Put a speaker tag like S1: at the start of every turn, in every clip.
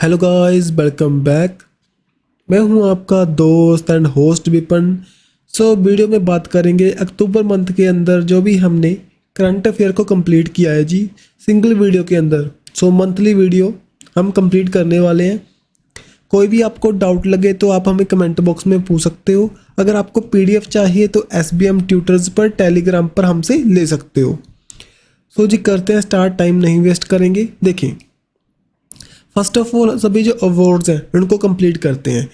S1: Hello guys, welcome back. मैं हूं आपका दोस्त एंड होस्ट विपन। वीडियो में बात करेंगे अक्टूबर मंथ के अंदर जो भी हमने करंट अफेयर को कंप्लीट किया है जी, सिंगल वीडियो के अंदर। मंथली वीडियो हम कंप्लीट करने वाले हैं। कोई भी आपको डाउट लगे तो आप हमें कमेंट बॉक्स में पूछ सकते हो। अगर आपको पीडीएफ चाहिए तो SBM ट्यूटर्स पर टेलीग्राम पर हमसे ले सकते हो। जी करते हैं स्टार्ट, टाइम नहीं वेस्ट करेंगे। देखें, फर्स्ट ऑफ ऑल सभी जो अवार्ड्स हैं उनको कंप्लीट करते हैं।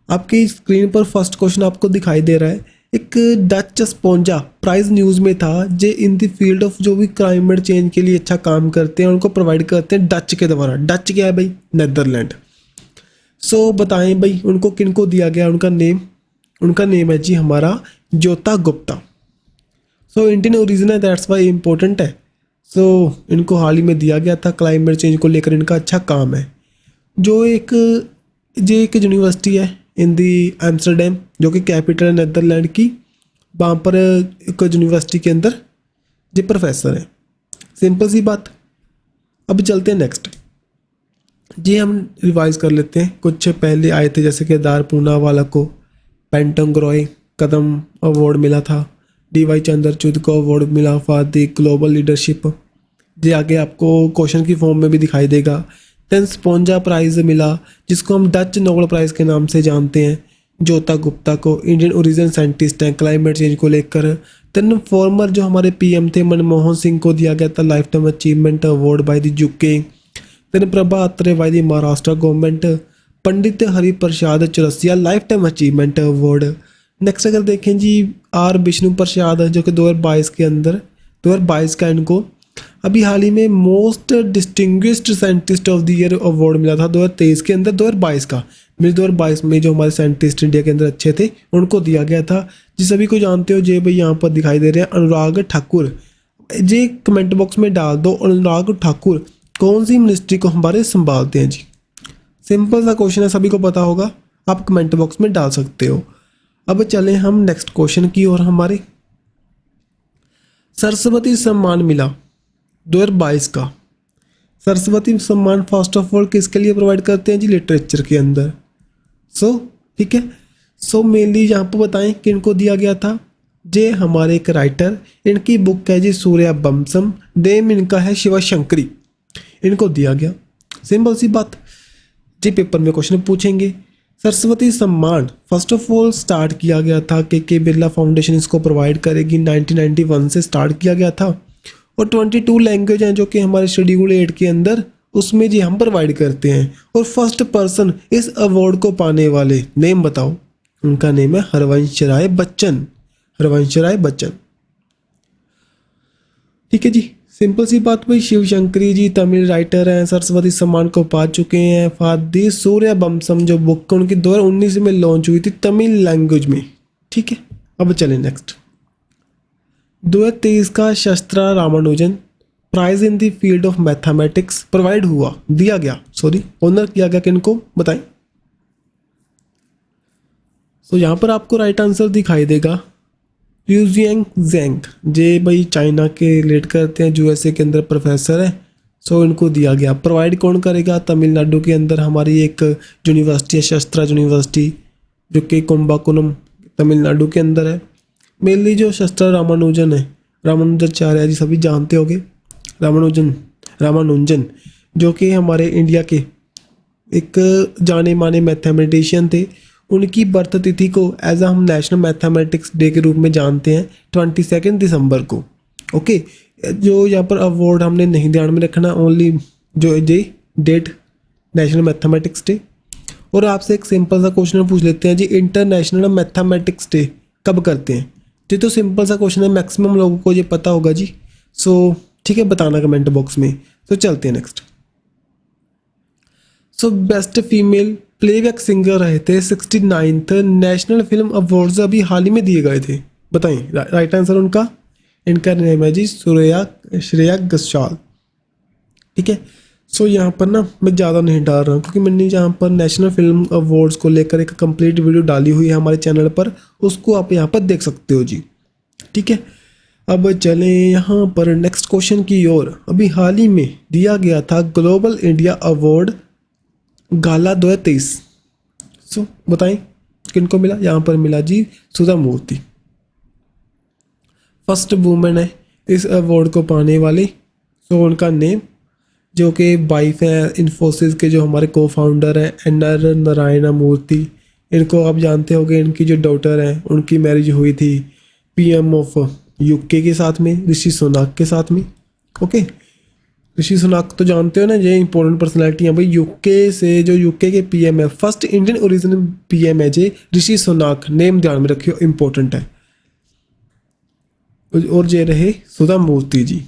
S1: आपकी स्क्रीन पर फर्स्ट क्वेश्चन आपको दिखाई दे रहा है। एक डच स्पोंजा प्राइज न्यूज़ में था, जे इन द फील्ड ऑफ जो भी क्लाइमेट चेंज के लिए अच्छा काम करते हैं उनको प्रोवाइड करते हैं डच के द्वारा। डच क्या है भाई? नेदरलैंड। बताएं भाई उनको किनको दिया गया उनका नेम? उनका नेम है जी हमारा ज्योता गुप्ता। इंडियन ओरिजिन है, दैट्स वाई इम्पोर्टेंट है। इनको हाल ही में दिया गया था। क्लाइमेट चेंज को लेकर इनका अच्छा काम है। जो एक यूनिवर्सिटी है इन दी एम्स्टरडम, जो कि कैपिटल है नेदरलैंड की, वहाँ पर एक यूनिवर्सिटी के अंदर जो प्रोफेसर है। सिंपल सी बात। अब चलते हैं नेक्स्ट जी, हम रिवाइज कर लेते हैं। कुछ पहले आए थे जैसे कि दार पूनावाला को पेंटंग रॉय कदम अवार्ड मिला था। DY चंद्रचूड को अवार्ड मिला फॉर द ग्लोबल लीडरशिप। जी आगे आपको क्वेश्चन की फॉर्म में भी दिखाई देगा। देन स्पोंजा प्राइज़ मिला, जिसको हम डच नोबेल प्राइज़ के नाम से जानते हैं, ज्योता गुप्ता को। इंडियन ओरिजिन साइंटिस्ट हैं क्लाइमेट चेंज को लेकर। देन फॉर्मर जो हमारे PM थे मनमोहन सिंह को दिया गया था life time achievement award by the UK। Then Prabha Atre by the Maharashtra government. Pandit Hariprasad Chaurasia life time achievement award. Next अगर देखें जी, R विष्णु प्रसाद जो कि 2022 के अंदर 2022 का इनको अभी हाल ही में most distinguished scientist of the year award मिला था 2023 के अंदर। 2022 का 2022 में जो हमारे साइंटिस्ट इंडिया के अंदर अच्छे थे उनको दिया गया था। जिस सभी को जानते हो जे भाई यहाँ पर दिखाई दे रहे हैं अनुराग ठाकुर। जी कमेंट बॉक्स में डाल दो अनुराग ठाकुर कौन सी मिनिस्ट्री को हमारे संभालते हैं जी। सिंपल सा क्वेश्चन है, सभी को पता होगा, आप कमेंट बॉक्स में डाल सकते हो। अब चलें हम नेक्स्ट क्वेश्चन की ओर। हमारे सरस्वती सम्मान मिला 2022 का। सरस्वती सम्मान फर्स्ट ऑफ ऑल किसके लिए प्रोवाइड करते हैं जी? लिटरेचर के अंदर। ठीक है। मेनली यहाँ पर बताएं कि इनको दिया गया था। जे हमारे एक राइटर, इनकी बुक है जी सूर्या बमसम। नेम इनका है शिवा शंकरी। इनको दिया गया। सिंपल सी बात जी, पेपर में क्वेश्चन पूछेंगे। सरस्वती सम्मान फर्स्ट ऑफ ऑल स्टार्ट किया गया था के बिरला फाउंडेशन इसको प्रोवाइड करेगी। 1991 से स्टार्ट किया गया था और 22 लैंग्वेज हैं जो कि हमारे शेड्यूल 8 के अंदर उसमें जी हम प्रोवाइड करते हैं। और फर्स्ट पर्सन इस अवार्ड को पाने वाले नेम बताओ? उनका नेम है हरवंश राय बच्चन। हरवंश राय बच्चन। ठीक है जी, सिंपल सी बात भाई। शिव शंकरी जी तमिल राइटर हैं, सरस्वती सम्मान को पा चुके हैं फॉर द सूर्या बमसम जो बुक उनकी 2019 में लॉन्च हुई थी तमिल लैंग्वेज में। ठीक है। अब चलें नेक्स्ट। 2023 का SASTRA Ramanujan prize in the field of mathematics provide हुआ, दिया गया, ऑनर किया गया किनको बताएं? यहाँ पर आपको राइट आंसर दिखाई देगा ल्यूजियांग जेंग। जे भाई चाइना के रिलेट करते हैं, USA के अंदर प्रोफेसर है। इनको दिया गया। प्रोवाइड कौन करेगा? तमिलनाडु के अंदर हमारी एक यूनिवर्सिटी है शस्त्रा यूनिवर्सिटी, जो कि कुंभाकोणम तमिलनाडु के अंदर है। मेनली जो शस्त्रा रामानुजन है, रामानुजाचार्य जी सभी जानते होंगे। रामानुजन जो कि हमारे इंडिया के एक जाने माने मैथमेटिशियन थे। उनकी बर्थ तिथि को एज हम नेशनल मैथमेटिक्स डे के रूप में जानते हैं 22 दिसंबर को। ओके। जो यहाँ पर अवार्ड हमने नहीं ध्यान में रखना, ओनली जो डेट नेशनल मैथमेटिक्स डे। और आपसे एक सिंपल सा क्वेश्चन पूछ लेते हैं जी, इंटरनेशनल मैथमेटिक्स डे कब करते हैं? ये तो सिंपल सा क्वेश्चन है, मैक्सिमम लोगों को ये पता होगा जी। ठीक है, बताना कमेंट बॉक्स में। चलते हैं next. Best female playback singer रहे थे 69th नेशनल फिल्म अवार्ड्स अभी हाल ही में दिए गए थे। बताएं राइट आंसर उनका? इनका नेम है जी श्रेया घोषाल। ठीक है। यहाँ पर ना मैं ज़्यादा नहीं डाल रहा हूँ क्योंकि मैंने यहाँ पर नेशनल फिल्म अवार्ड्स को लेकर एक कंप्लीट वीडियो डाली हुई है हमारे चैनल पर, उसको आप यहाँ पर देख सकते हो जी। ठीक है। अब चलें यहाँ पर नेक्स्ट क्वेश्चन की ओर। अभी हाल ही में दिया गया था ग्लोबल इंडिया अवार्ड गाला 2023। सो बताएं किनको मिला? यहाँ पर मिला जी सुधा मूर्ति, फर्स्ट वुमेन है इस अवार्ड को पाने वाली। सो उनका नेम, जो कि वाइफ हैं इन्फोसिस के जो हमारे को फाउंडर हैं एन.आर. नारायण मूर्ति। इनको आप जानते होंगे, इनकी जो डॉटर है उनकी मैरिज हुई थी पीएम ऑफ यूके के साथ में, ऋषि सुनाक के साथ में। ओके, ऋषि सुनाक तो जानते हो ना, ये इंपॉर्टेंट पर्सनैलिटी है भाई यूके से। जो यूके के पीएम है, फर्स्ट इंडियन ओरिजिनल पीएम है जे ऋषि सुनाक, नेम ध्यान में रखियो, इंपॉर्टेंट है। और ये रहे सुधा मूर्ति जी।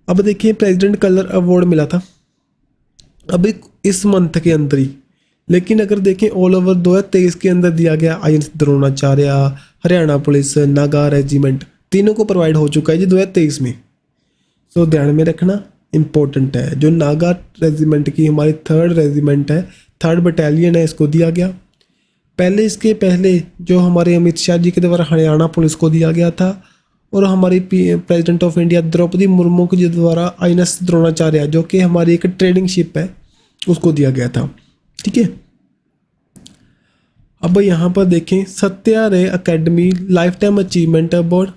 S1: अब देखिए प्रेसिडेंट कलर अवार्ड मिला था अभी इस मंथ के अंदर ही, लेकिन अगर देखें ऑल ओवर 2023 के अंदर दिया गया INC Dronacharya, Haryana police, Naga regiment, तीनों को प्रोवाइड हो चुका है जी 2023 में। सो ध्यान में रखना इम्पोर्टेंट है। जो नागा रेजिमेंट की हमारी 3rd रेजिमेंट है, 3rd बटालियन है, इसको दिया गया। इसके पहले जो हमारे अमित शाह जी के द्वारा हरियाणा पुलिस को दिया गया था, और हमारी president of India Draupadi Murmu के द्वारा INS द्रोणाचार्य, जो कि हमारी एक ट्रेडिंग शिप है, उसको दिया गया था। ठीक है, अब यहाँ पर देखें सत्या रे academy life time achievement award,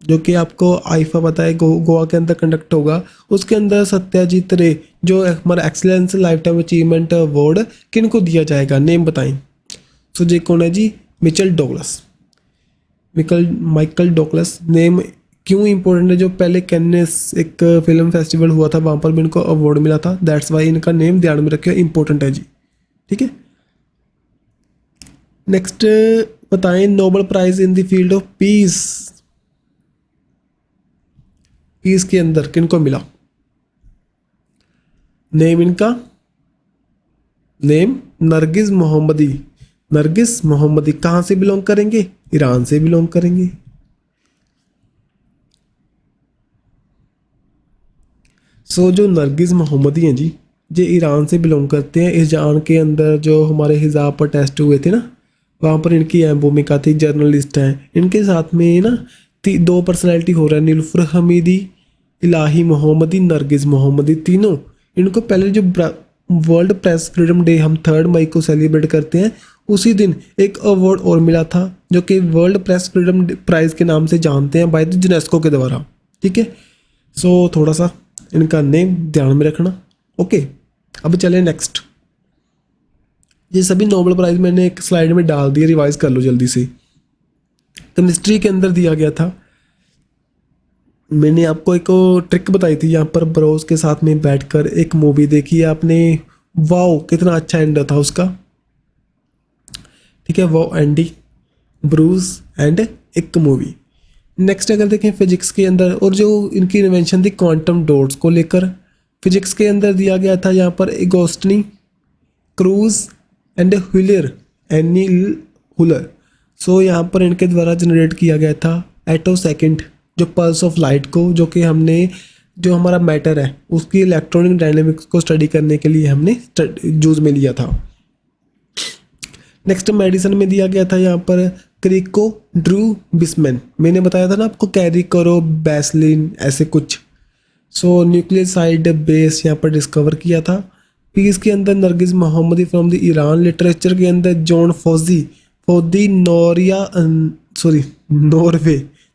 S1: जो कि आपको आईफा पता है गोवा के अंदर कंडक्ट होगा। उसके अंदर सत्याजीत रे जो हमारा excellence life time achievement award किन को दिया जाएगा, नेम बताएं। सो जे कौन है जी? Mitchell Douglas, Michael Douglas. Name क्यों इंपॉर्टेंट है? जो पहले कैननेस एक फिल्म फेस्टिवल हुआ था, वहाँ पर भी इनको अवार्ड मिला था, दैट्स वाई इनका नेम ध्यान में रखिए, इंपॉर्टेंट है जी। ठीक है, नेक्स्ट बताएं Nobel prize in the field of peace, peace के अंदर किनको मिला? नेम इनका, name Narges Mohammadi. Narges Mohammadi कहाँ से बिलोंग करेंगे? ईरान से बिलोंग करेंगे। सो जो नरगिस मोहम्मदी हैं जी, ये ईरान से बिलोंग करते हैं। ईरान के अंदर जो हमारे हिजाब पर टेस्ट हुए थे ना, वहाँ पर इनकी अहम भूमिका थी। जर्नलिस्ट हैं। इनके साथ में ना 2 पर्सनैलिटी हो रहा है, नीलुफर हमीदी, इलाही मोहम्मदी, नरगिस मोहम्मदी, तीनों। इनको पहले जो वर्ल्ड प्रेस फ्रीडम डे हम 3 मई को सेलिब्रेट करते हैं, उसी दिन एक अवार्ड और मिला था, जो कि वर्ल्ड प्रेस फ्रीडम प्राइज़ के नाम से जानते हैं बाय द यूनेस्को के द्वारा। ठीक है, सो थोड़ा सा इनका नेम ध्यान में रखना। ओके, अब चले नेक्स्ट। ये सभी नोबेल प्राइज़ मैंने एक स्लाइड में डाल दिए, रिवाइज कर लो जल्दी से। केमिस्ट्री के अंदर दिया गया था, मैंने आपको एक ट्रिक बताई थी, यहाँ पर ब्रोस के साथ में बैठकर एक मूवी देखी है आपने, वाओ कितना अच्छा एंड था उसका। ठीक है, वो एंडी, ब्रूस एंड एक मूवी। नेक्स्ट अगर देखें फिजिक्स के अंदर, और जो इनकी इन्वेंशन थी क्वांटम डॉट्स को लेकर, फिजिक्स के अंदर दिया गया था यहाँ पर एगोस्टनी, क्रूज एंड हुलर, एनिल हुलर। सो यहाँ पर इनके द्वारा जनरेट किया गया था एटो सेकेंड, जो पल्स ऑफ लाइट को, जो कि हमने जो हमारा मैटर है उसकी इलेक्ट्रॉनिक डायनेमिक्स को स्टडी करने के लिए हमने यूज में लिया था। नेक्स्ट मेडिसिन में दिया गया था यहाँ पर क्रिको ड्रू बिस्मैन, मैंने बताया था ना आपको, कैरी करो बैसलिन ऐसे कुछ। सो न्यूक्लियोसाइड बेस यहाँ पर डिस्कवर किया था। पीस के अंदर नरगिस मोहम्मदी फ्रॉम द ईरान। लिटरेचर के अंदर जॉन फौदी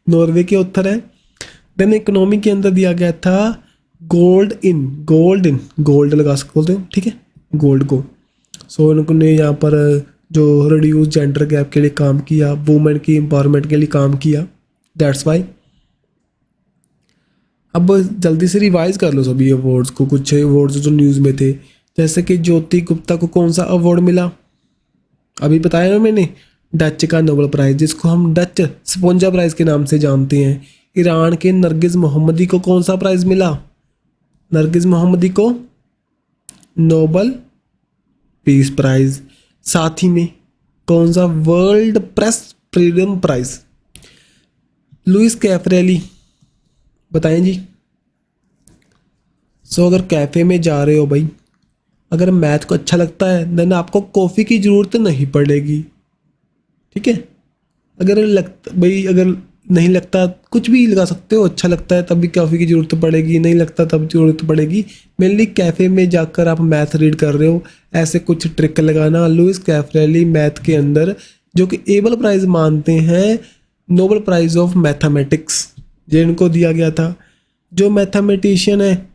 S1: नॉर्वे के उत्तर है। देन इकोनॉमी के अंदर दिया गया था गोल्ड लगा सकते हो, ठीक है, गोल्ड को। सो उन्होंने यहाँ पर जो रिड्यूस जेंडर गैप के लिए काम किया, वुमेन की एम्पावरमेंट के लिए काम किया, दैट्स वाई। अब जल्दी से रिवाइज कर लो सभी अवार्ड्स को। कुछ अवार्ड्स जो न्यूज़ में थे, जैसे कि ज्योति गुप्ता को कौन सा अवार्ड मिला, अभी बताया ना मैंने, डच का नोबेल प्राइज़, जिसको हम डच स्पोंजा प्राइज़ के नाम से जानते हैं। ईरान के नरगिस मोहम्मदी को कौन सा प्राइज़ मिला? नरगिस मोहम्मदी को नोबेल पीस प्राइज़। साथ ही में कौन सा? World press Freedom Prize. Luis Caffarelli, बताएं जी। सो अगर कैफ़े में जा रहे हो भाई, अगर मैथ को अच्छा लगता है देन आपको कॉफ़ी की ज़रूरत नहीं पड़ेगी। ठीक है, अगर नहीं लगता, कुछ भी लगा सकते हो, अच्छा लगता है तब भी कॉफ़ी की ज़रूरत पड़ेगी, नहीं लगता तब ज़रूरत पड़ेगी। मेनली कैफ़े में जाकर आप मैथ रीड कर रहे हो, ऐसे कुछ ट्रिक लगाना। लुइस कैफरेली मैथ के अंदर जो कि एबल प्राइज़ मानते हैं, नोबल प्राइज़ ऑफ मैथमेटिक्स जिनको दिया गया था। जो मैथमेटिशियन है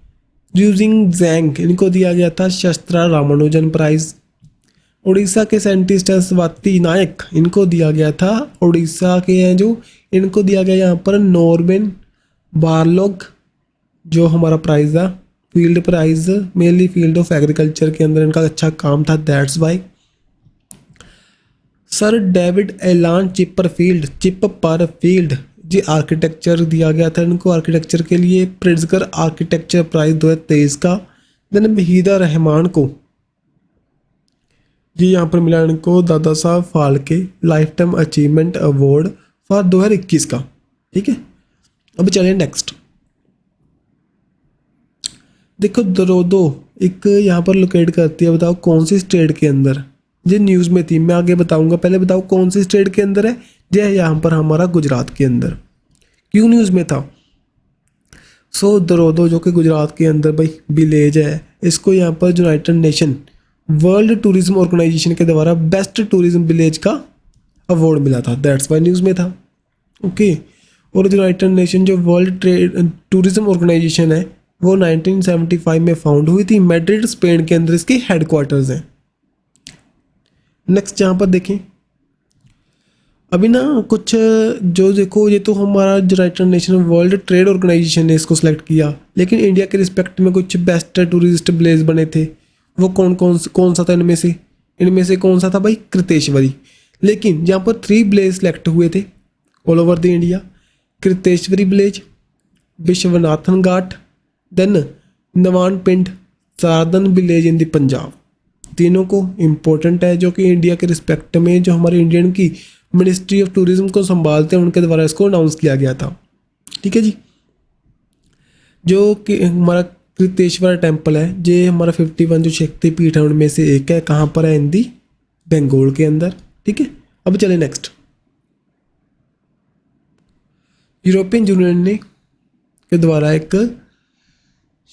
S1: यूजिंग जैंग, इनको दिया गया था शस्त्रा रामानुजन प्राइज़। उड़ीसा के साइंटिस्ट हैं स्वाति नायक, इनको दिया गया था, उड़ीसा के हैं जो, इनको दिया गया यहाँ पर नॉर्मन बारलॉग जो हमारा प्राइज़ था, field prize, mainly field of agriculture के अंदर इनका अच्छा काम था, that's why. Sir David Alan Chipperfield ji architecture दिया गया था इनको, आर्किटेक्चर के लिए प्रिट्जकर आर्किटेक्चर प्राइज़ 2023 का। देन वहीदा रहमान को जी यहाँ पर मिला इनको Dada Saheb Phalke life time achievement award for 2021 का। ठीक है, अब चलिए नेक्स्ट। देखो दरोदो एक यहाँ पर लोकेट करती है, बताओ कौन सी स्टेट के अंदर। ये न्यूज़ में थी, मैं आगे बताऊंगा, पहले बताओ कौन सी स्टेट के अंदर है। ये यहाँ पर हमारा गुजरात के अंदर। क्यों न्यूज़ में था? सो दरोदो जो कि गुजरात के अंदर भाई विलेज है, इसको यहाँ पर United Nation World Tourism Organization के द्वारा बेस्ट टूरिज्म विलेज का अवार्ड मिला था, दैट्स वाई न्यूज़ में था। ओके, और यूनाइटेड नेशन जो वर्ल्ड ट्रेड टूरिज्म ऑर्गेनाइजेशन है वो 1975 में फाउंड हुई थी, मैड्रिड स्पेन के अंदर इसके हेडक्वार्टर्स हैं। नेक्स्ट यहाँ पर देखें, अभी ना कुछ जो देखो, ये तो हमारा United Nation World Trade Organization ने इसको सिलेक्ट किया, लेकिन इंडिया के रिस्पेक्ट में कुछ बेस्ट टूरिस्ट विलेज बने थे। वो कौन सा था इनमें से कौन सा था भाई? कृतेश्वरी। लेकिन यहाँ पर 3 विलेज सेलेक्ट हुए थे all over the India, Kriteshwari village, Vishwanathan Ghat, then Nawan Pind, Sardan village in the Punjab. तीनों को इम्पोर्टेंट है, जो कि इंडिया के रिस्पेक्ट में जो हमारे इंडियन की मिनिस्ट्री ऑफ टूरिज्म को संभालते हैं उनके द्वारा इसको अनाउंस किया गया था। ठीक है जी, जो कि हमारा कृतेश्वर टेम्पल है, ये हमारा 51 जो शक्तिपीठ है उनमें से एक है। कहाँ पर है? हिंदी बंगाल के अंदर। ठीक है, अब चले नेक्स्ट। यूरोपियन यूनियन ने के द्वारा एक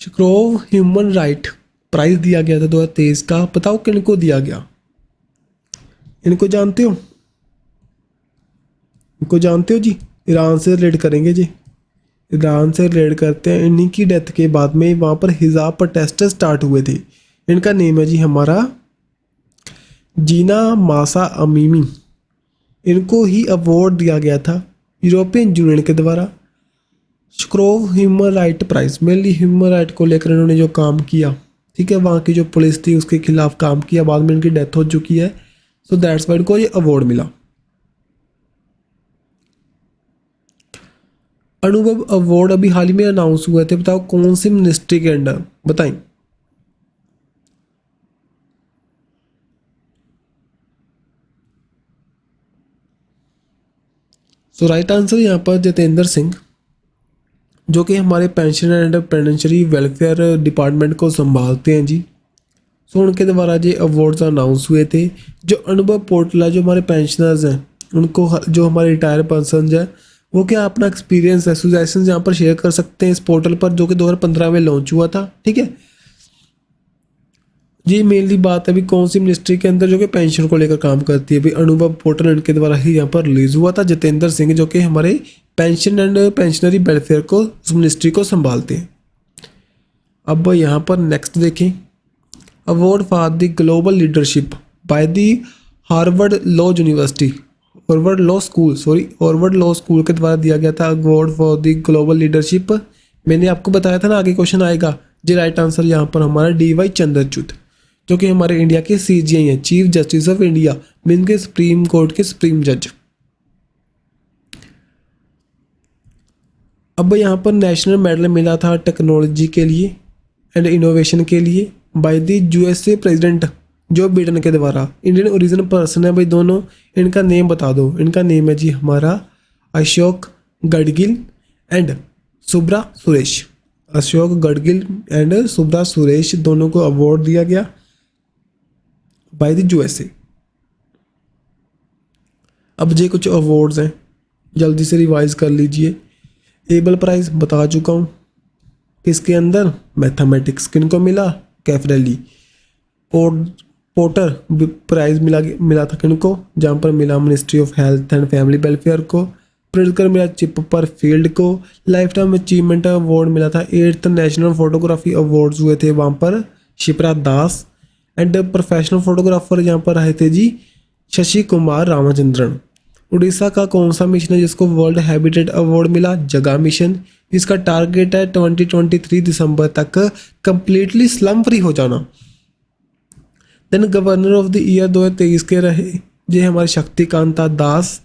S1: स्क्रोव ह्यूमन राइट प्राइज दिया गया था 2023 का। बताओ किनको दिया गया? इनको जानते हो? इनको जानते हो जी? ईरान से रिलेट करेंगे जी, ईरान से रिलेट करते हैं। इन्हीं की डेथ के बाद में वहाँ पर हिजाब प्रोटेस्ट स्टार्ट हुए थे। इनका नेम है जी हमारा जीना मासा अमीमी। इनको ही अवार्ड दिया गया था यूरोपियन यूनियन के द्वारा Sakharov human right prize. Mainly human right को लेकर इन्होंने जो काम किया, ठीक है, वहाँ की जो पुलिस थी उसके खिलाफ काम किया। बाद में इनकी डेथ हो चुकी है, सो दैट्स वाई इनको ये अवार्ड मिला। अनुभव अवार्ड अभी हाल ही में अनाउंस हुए थे, बताओ कौन सी मिनिस्ट्री के अंडर? बताएं। सो राइट आंसर यहाँ पर जितेंद्र सिंह, जो कि हमारे pension and pensionary welfare department को संभालते हैं जी। सो उनके द्वारा ये अवार्ड्स अनाउंस हुए थे। जो अनुभव पोर्टल है, जो हमारे पेंशनर्स हैं उनको, जो हमारे रिटायर पर्सन है, वो क्या अपना एक्सपीरियंस है, सजेशन यहाँ पर शेयर कर सकते हैं इस पोर्टल पर, जो कि 2015 में लॉन्च हुआ था। ठीक है, ये मेनली बात है अभी कौन सी मिनिस्ट्री के अंदर जो कि पेंशन को लेकर काम करती है। अभी अनुभव पोर्टल इनके द्वारा ही यहाँ पर रिलीज हुआ था। जितेंद्र सिंह जो कि हमारे पेंशन एंड पेंशनरी वेलफेयर को, उस मिनिस्ट्री को संभालते हैं। अब यहाँ पर नेक्स्ट देखें, award for the global leadership by the Harvard law university, Harvard law school के द्वारा दिया गया था award for the global leadership. मैंने आपको बताया था ना आगे क्वेश्चन आएगा। जी राइट आंसर यहाँ पर हमारा DY चंद्रचूड, जो कि हमारे इंडिया के CJI हैं, chief justice of India, mean के सुप्रीम कोर्ट के सुप्रीम जज। अब यहाँ पर नेशनल मेडल मिला था टेक्नोलॉजी के लिए एंड इनोवेशन के लिए by the USA president Joe Biden के द्वारा। इंडियन ओरिजिन पर्सन है भाई दोनों। इनका नेम बता दो। इनका नेम है जी हमारा अशोक गडगिल एंड सुब्रा सुरेश। अशोक गडगिल एंड सुब्रा सुरेश दोनों को अवार्ड दिया गया बाय द USA। अब ये कुछ अवार्ड्स हैं जल्दी से रिवाइज कर लीजिए। एबल प्राइज़ बता चुका हूँ, किसके अंदर, मैथमेटिक्स। किनको मिला, कैफरेली। पोर्टर प्राइज मिला था किनको, जहाँ पर मिला ministry of health and family welfare को। प्रिजकर मिला चिपर फील्ड को। लाइफ टाइम अचीवमेंट अवार्ड मिला था, 8th नेशनल फोटोग्राफी अवार्ड्स हुए थे वहाँ पर शिप्रा दास। एंड प्रोफेशनल फोटोग्राफर यहाँ पर रहे थे जी शशि कुमार रामचंद्रन। उड़ीसा का कौन सा मिशन है जिसको वर्ल्ड हैबिटेट अवार्ड मिला, जगह मिशन। इसका टारगेट है 2023 दिसंबर तक कंप्लीटली स्लम फ्री हो जाना। Then governor of the year 2023 के रहे ये हमारे Shaktikanta Das.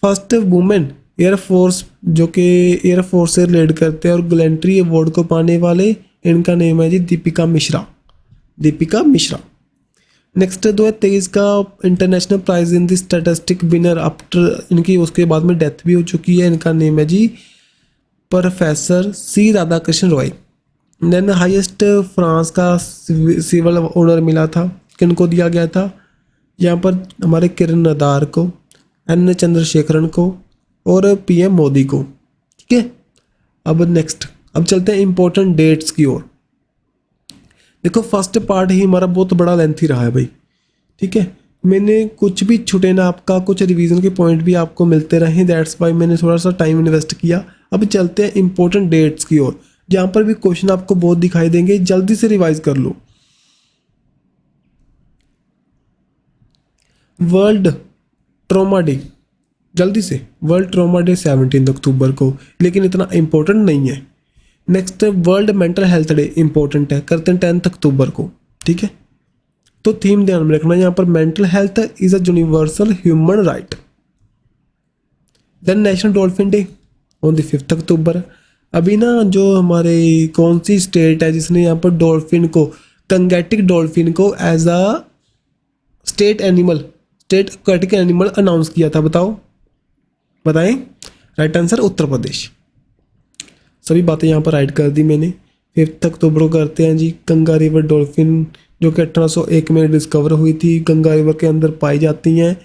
S1: First women air force जो कि एयरफोर्स से रिलेट करते हैं और गैलेंट्री अवार्ड को पाने वाले, इनका नेम है जी दीपिका मिश्रा। दीपिका मिश्रा। नेक्स्ट 2023 का international prize in the statistic winner after, इनकी उसके बाद में डेथ भी हो चुकी है। इनका नेम है जी professor C Radhakrishna Roy. Then highest France का सिविल ऑनर मिला था, किनको दिया गया था, यहाँ पर हमारे किरण नदार को, एन चंद्रशेखरन को और पीएम मोदी को। ठीक है, अब नेक्स्ट अब चलते हैं इंपॉर्टेंट डेट्स की ओर। देखो फर्स्ट पार्ट ही हमारा बहुत बड़ा लेंथी रहा है भाई। ठीक है, मैंने कुछ भी छूटे ना आपका, कुछ रिवीजन के पॉइंट भी आपको मिलते रहे, दैट्स वाई मैंने थोड़ा सा टाइम इन्वेस्ट किया। अब चलते हैं इंपॉर्टेंट डेट्स की ओर, जहाँ पर भी क्वेश्चन आपको बहुत दिखाई देंगे, जल्दी से रिवाइज कर लो। वर्ल्ड ट्रॉमा डे, जल्दी से, वर्ल्ड ट्रॉमा डे 17 अक्टूबर को, लेकिन इतना इंपॉर्टेंट नहीं है। Next world mental health day important है, करते हैं 10 अक्टूबर को। ठीक है, तो थीम ध्यान में रखना यहाँ पर, mental health is a universal human right. Then National Dolphin Day on the 5 October. अभी ना जो हमारे कौन सी स्टेट है जिसने यहाँ पर डॉल्फिन को, कंगेटिक डॉल्फिन को as a state animal, state aquatic animal announce किया था, बताओ, बताएं। Right answer Uttar Pradesh. सभी बातें यहाँ पर राइट कर दी मैंने। 5 अक्टूबर को करते हैं जी गंगा रिवर डॉल्फिन, जो कि 1801 में डिस्कवर हुई थी, गंगा रिवर के अंदर पाई जाती हैं।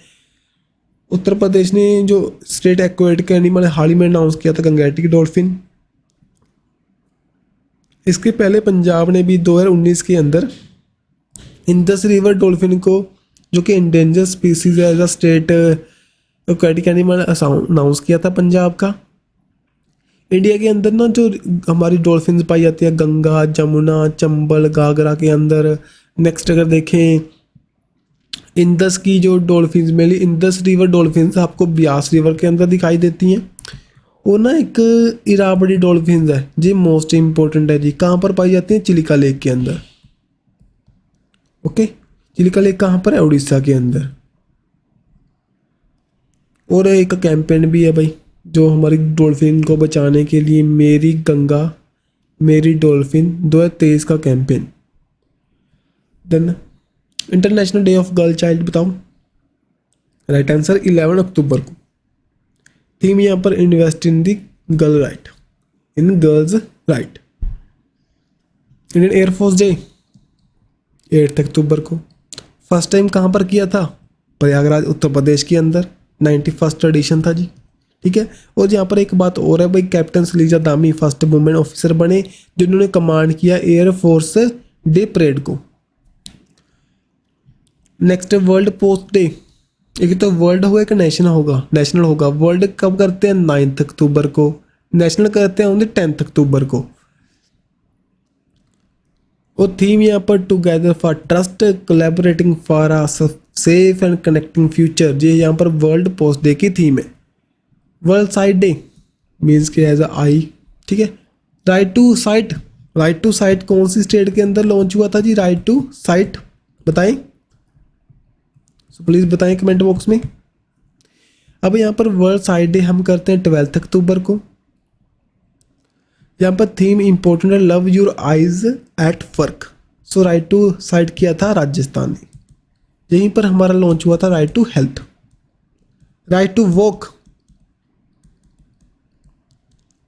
S1: उत्तर प्रदेश ने जो स्टेट एक्वाटिक एनिमल हाल ही में अनाउंस किया था गंगेटिक डॉल्फिन। इसके पहले पंजाब ने भी 2019 के अंदर इंडस रिवर डॉल्फिन को, जो कि इंडेंजर स्पीसीज है, as a state aquatic animal announce किया था पंजाब का। इंडिया के अंदर ना जो हमारी डॉल्फिन पाई जाती है गंगा, जमुना, चंबल, घाघरा के अंदर। नेक्स्ट अगर देखें इंदस की जो डॉल्फिन मिली, इंदस रिवर डॉल्फिन आपको ब्यास रिवर के अंदर दिखाई देती हैं। वो ना एक इरावदी डॉल्फिन है जी, मोस्ट इंपॉर्टेंट है जी, कहाँ पर पाई जाती है, चिलिका लेक के अंदर। ओके, चिलिका लेक कहाँ पर है, उड़ीसा के अंदर। और एक कैंपेन भी है भाई जो हमारी डॉल्फिन को बचाने के लिए, मेरी गंगा मेरी डॉल्फिन 2023 का campaign. Then International Day of Girl Child बताओ, राइट आंसर 11 अक्टूबर को। थीम यहाँ पर invest in the girl right, in girls right. Indian air force day 8 October को। फर्स्ट टाइम कहाँ पर किया था, प्रयागराज उत्तर प्रदेश के अंदर, 91st एडिशन था जी। ठीक है, और यहाँ पर एक बात और है भाई, कैप्टन सलीजा दामी फर्स्ट वुमेन ऑफिसर बने जिन्होंने कमांड किया एयरफोर्स डे परेड को। नेक्स्ट वर्ल्ड पोस्ट डे, एक तो वर्ल्ड होगा एक नेशनल होगा, नेशनल होगा। वर्ल्ड कब करते हैं, 9 अक्टूबर को। नेशनल करते हैं ऑन द 10 अक्टूबर को। और थीम यहाँ पर together for trust collaborating for a safe and connecting future, ये यहाँ पर वर्ल्ड पोस्ट डे की थीम है। वर्ल्ड साइट डे मीन्स के एज आई। ठीक है, right to sight, right to sight कौन सी स्टेट के अंदर लॉन्च हुआ था जी, राइट टू साइट बताएं, सो प्लीज़ बताएं कमेंट बॉक्स में। अब यहाँ पर वर्ल्ड साइट डे हम करते हैं 12 अक्टूबर को। यहाँ पर थीम इंपॉर्टेंट है, love your eyes at work. So right to sight किया था राजस्थान ने, यहीं पर हमारा लॉन्च हुआ था right to health. Right to walk,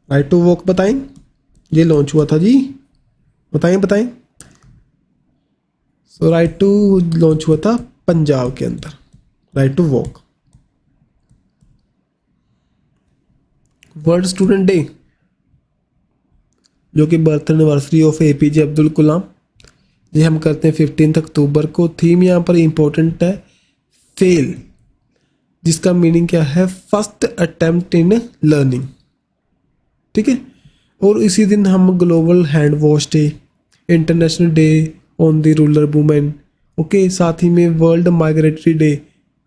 S1: right to walk बताएं, ये लॉन्च हुआ था जी, बताएं बताएं। सो राइट टू लॉन्च हुआ था पंजाब के अंदर, right to walk. World student day जो कि birth anniversary of APJ Abdul Kalam, ये हम करते हैं 15 अक्टूबर को। थीम यहाँ पर इम्पोर्टेंट है फेल, जिसका मीनिंग क्या है, फर्स्ट अटेम्प्ट इन लर्निंग, ठीक है। और इसी दिन हम global hand wash day, international day on the rural women, okay, साथ ही में वर्ल्ड माइग्रेटरी डे,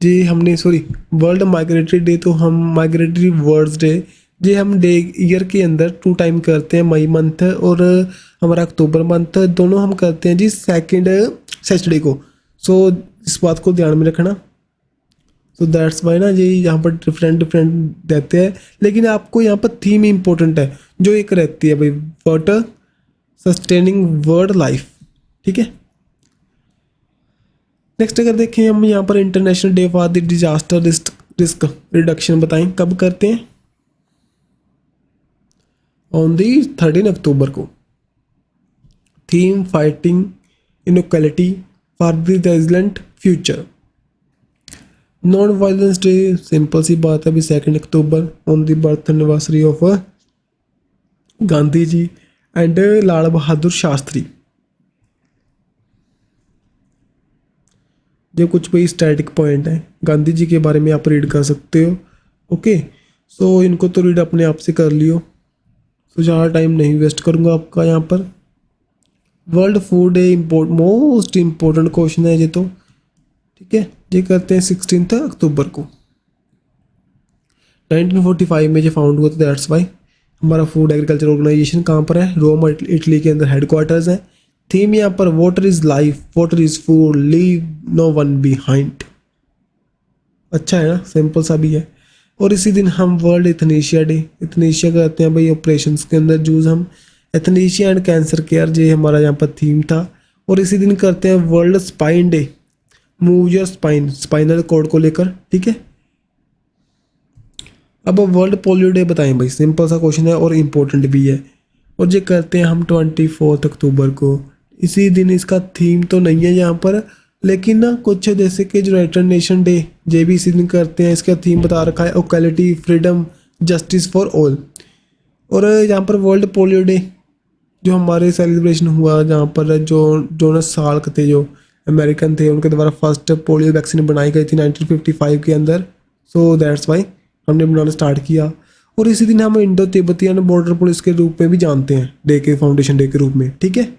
S1: जी हमने सॉरी वर्ल्ड माइग्रेटरी डे तो हम माइग्रेटरी वर्ड्स डे, जी हम डे ईयर के अंदर 2 टाइम करते हैं, मई मंथ और हमारा अक्टूबर मंथ, दोनों हम करते हैं जी सेकंड सैटरडे को। सो इस बात को ध्यान में रखना। सो दैट्स वाई ना जी यहाँ पर डिफरेंट डिफरेंट देते हैं, लेकिन आपको यहाँ पर थीम इंपॉर्टेंट है जो एक रहती है भाई, वाटर सस्टेनिंग वर्ल्ड लाइफ, ठीक है। नेक्स्ट अगर देखें हम यहाँ पर international day for the disaster risk reduction बताएं कब करते हैं, ऑन दी 13 अक्टूबर को। Theme fighting inequality for the resilient future. Non violence day simple सी बात है अभी 2 October, on the birth anniversary of Gandhi ji and Lal Bahadur Shastri. जो कुछ भी स्टैटिक पॉइंट है गांधी जी के बारे में आप रीड कर सकते हो, ओके। सो इनको तो रीड अपने आप से कर लियो, तो ज़्यादा टाइम नहीं वेस्ट करूँगा आपका यहाँ पर। World food day most important question है ये तो, ठीक है। ये करते हैं 16 अक्टूबर को। 1945 में ये फाउंड हुआ था, दैट्स वाई। हमारा फूड एग्रीकल्चर ऑर्गेनाइजेशन कहाँ पर है, रोम इटली के अंदर हेडक्वार्टर्स है। थीम यहाँ पर water is life, water is food, leave no one behind. अच्छा है ना, सिंपल सा भी है। और इसी दिन हम वर्ल्ड एथनीशिया डे, एथनीशिया करते हैं भाई ऑपरेशंस के अंदर यूज़ हम, एथनीशिया एंड कैंसर केयर, ये हमारा यहाँ पर थीम था। और इसी दिन करते हैं World Spine Day, move your spine, spinal cord को लेकर, ठीक है। अब वर्ल्ड पोलियो डे बताएं भाई, सिंपल सा क्वेश्चन है और इम्पोर्टेंट भी है, और ये करते हैं हम 24 अक्टूबर को। इसी दिन इसका थीम तो नहीं है यहाँ पर, लेकिन ना कुछ जैसे कि जो यूनाइटेड नेशन डे ये भी इसी दिन करते हैं, इसका थीम बता रखा है equality freedom justice for all. और यहाँ पर वर्ल्ड पोलियो डे जो हमारे सेलिब्रेशन हुआ, जहाँ पर जो जोनस साल्क थे जो अमेरिकन थे, उनके द्वारा फर्स्ट पोलियो वैक्सीन बनाई गई थी 1955 के अंदर। सो दैट्स वाई हमने बनाना स्टार्ट किया। और इसी दिन हम इंडो तिब्बतियन बॉर्डर पुलिस के रूप में भी जानते हैं, डे के फाउंडेशन डे के रूप में, ठीक है।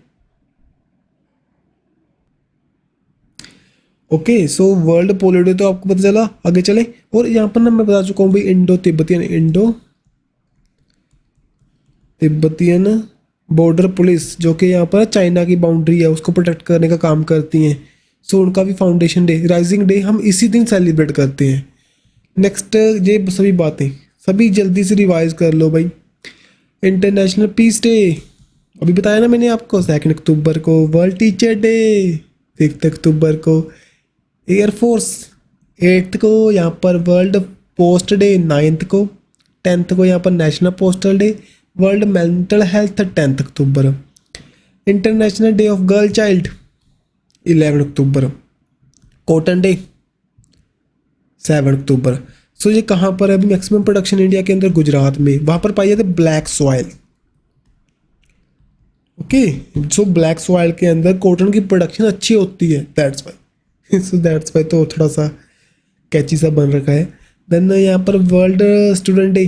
S1: Okay, so world polio day तो आपको पता चला, आगे चले। और यहाँ पर ना मैं बता चुका हूँ भाई इंडो तिब्बतियन बॉर्डर पुलिस, जो कि यहाँ पर चाइना की बाउंड्री है उसको प्रोटेक्ट करने का काम करती हैं। सो उनका भी फाउंडेशन डे, राइजिंग डे हम इसी दिन सेलिब्रेट करते हैं। नेक्स्ट ये सभी बातें सभी जल्दी से रिवाइज कर लो भाई। इंटरनेशनल पीस डे अभी बताया ना मैंने आपको, 2 अक्टूबर को। वर्ल्ड टीचर डे 6 अक्टूबर को। एयरफोर्स 8 को। यहाँ पर वर्ल्ड पोस्ट डे 9 को। 10 को यहाँ पर national postal day. World mental health 10 October. International Day of Girl child 11 October. Cotton day 7 अक्टूबर। सो ये कहाँ पर है अभी मैक्सिमम प्रोडक्शन इंडिया के अंदर, गुजरात में, वहाँ पर पाई जाती है black soil, okay. So black soil के अंदर कॉटन की प्रोडक्शन अच्छी होती है, that's why. So that's Y तो थोड़ा सा कैची सा बन रखा है। देन यहाँ पर वर्ल्ड स्टूडेंट डे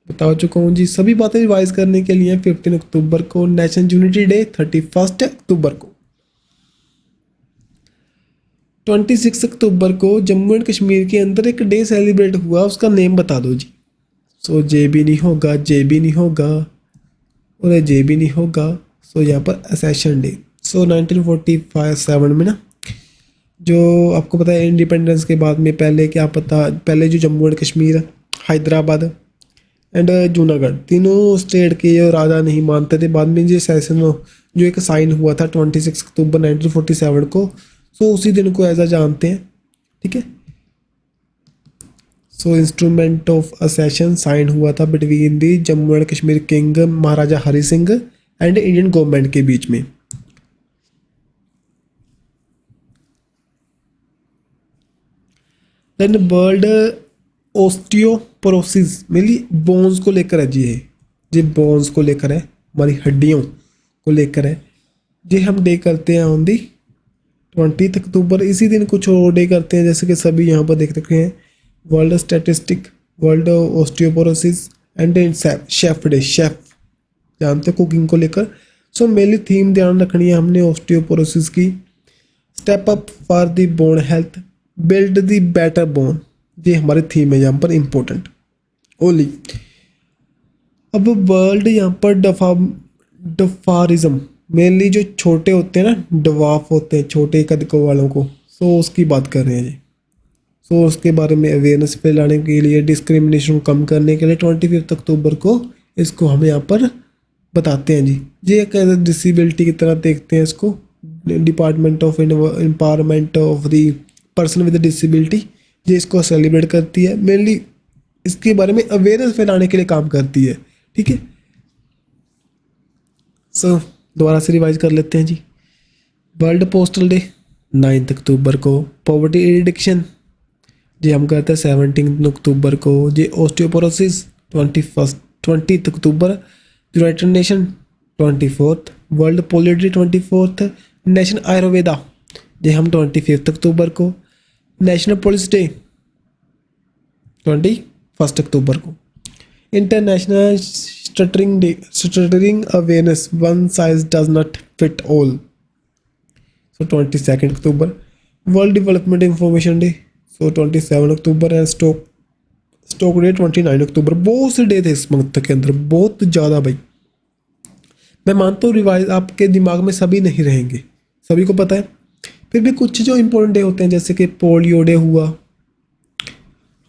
S1: बता चुका हूँ जी, सभी बातें रिवाइज करने के लिए 15 अक्टूबर को। नेशनल यूनिटी डे 31 अक्टूबर को। 26 अक्टूबर को जम्मू एंड कश्मीर के अंदर एक डे सेलिब्रेट हुआ, उसका नेम बता दो जी। सो जे भी नहीं होगा, जे भी नहीं होगा और जे भी नहीं होगा। सो यहाँ पर असेशन डे। सो 1947 में ना, जो आपको पता है इंडिपेंडेंस के बाद में पहले क्या पता, पहले जो जम्मू एंड कश्मीर, हैदराबाद एंड जूनागढ़ तीनों स्टेट के जो राजा नहीं मानते थे, बाद में जो सेशन जो एक साइन हुआ था 26 अक्टूबर 1947 को। सो उसी दिन को ऐसा जानते हैं, ठीक है। So instrument of accession sign हुआ था between the Jammu and Kashmir king Maharaja Hari Singh and Indian government के बीच में। Then world osteo osteoporosis mainly bones को लेकर है जी। ये बोन्स को लेकर है, हमारी हड्डियों को लेकर है जी। हम डे करते हैं ऑन दी 20 अक्टूबर। इसी दिन कुछ और डे करते हैं जैसे कि सभी यहाँ पर देख रखे हैं, world statistic, world osteoporosis and chef day. Chef जानते कुकिंग को लेकर। सो मेनली थीम ध्यान रखनी है हमने ऑस्टियोपोरोसिस की। Step up for the bone health, build the better bone, ये हमारी थीम है यहाँ पर इम्पोर्टेंट ओनली। अब वर्ल्ड यहाँ पर डफारिज्म, मेनली जो छोटे होते हैं ना, डवाफ होते हैं छोटे कद को वालों को, सो उसकी बात कर रहे हैं जी। सो उसके बारे में अवेयरनेस फैलाने के लिए, डिस्क्रिमिनेशन कम करने के लिए 25 अक्टूबर को इसको हम यहाँ पर बताते हैं जी। ये एक डिसेबिलिटी की तरह देखते हैं इसको। Department of empowerment of the person with disability ये इसको सेलिब्रेट करती है। मेनली इसके बारे में अवेयरनेस फैलाने के लिए काम करती है। ठीक है, सो दोबारा से रिवाइज कर लेते हैं जी। वर्ल्ड पोस्टल डे 9 अक्टूबर को। पॉवर्टी एडिक्शन जी हम करते हैं 17 अक्टूबर को। जी osteoporosis 20 October. United Nation 24। World polio day 24। National Ayurveda जी हम 25 अक्टूबर को। नेशनल पुलिस डे 21 अक्टूबर को। International stuttering day, stuttering awareness, one size does not fit all, so 22 October. World development information day so 27 अक्टूबर है। स्टॉक डे 29 अक्टूबर। बहुत से day थे इस month के अंदर, बहुत ज़्यादा भाई। मैं मानता हूँ रिवाइज आपके दिमाग में सभी नहीं रहेंगे, सभी को पता है। फिर भी कुछ जो इम्पोर्टेंट डे होते हैं जैसे कि पोलियो डे हुआ,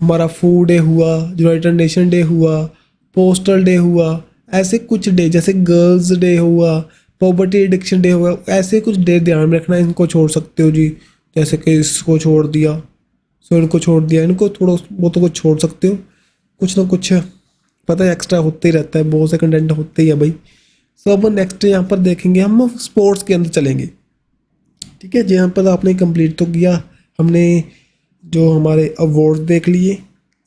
S1: हमारा फूड डे हुआ, यूनाइटेड नेशन डे हुआ, पोस्टल डे हुआ, ऐसे कुछ डे जैसे गर्ल्स डे हुआ, पॉवर्टी एडिक्शन डे हुआ, ऐसे कुछ डे ध्यान में रखना। इनको छोड़ सकते हो जी, जैसे कि इसको छोड़ दिया, सो इनको छोड़ दिया, इनको थोड़ा वो तो कुछ छोड़ सकते हो। कुछ ना कुछ पता है एक्स्ट्रा होते ही रहता है, बहुत से कंटेंट होते ही है भाई। सो अब नेक्स्ट यहाँ पर देखेंगे हम स्पोर्ट्स के अंदर चलेंगे। ठीक है जी, यहाँ पर आपने कंप्लीट तो किया, हमने जो हमारे अवार्ड देख लिए,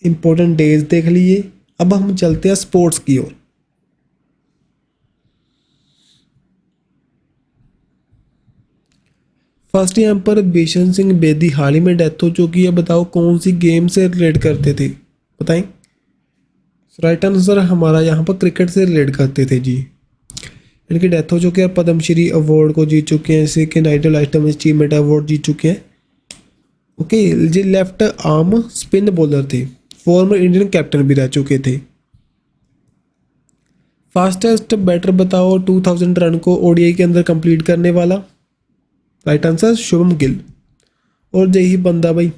S1: इम्पोर्टेंट डेज देख लिए। अब हम चलते हैं स्पोर्ट्स की ओर। फर्स्ट यहाँ पर बेशन सिंह बेदी हाल ही में डेथ हो चुकी है। बताओ कौन सी गेम से रिलेट करते थे, बताएं। राइट आंसर हमारा यहाँ पर क्रिकेट से रिलेट करते थे जी। इनकी डेथ हो चुकी है। पद्मश्री अवार्ड को जीत चुके हैं, second idol life achievement award जीत चुके हैं। ओके जी, लेफ्ट आर्म स्पिन बॉलर थे, फॉर्मर इंडियन कैप्टन भी रह चुके थे। फास्टेस्ट बैटर बताओ 2000 रन को ओडीआई के अंदर कंप्लीट करने वाला। Right answer Shubham Gill. और यही बंदा भाई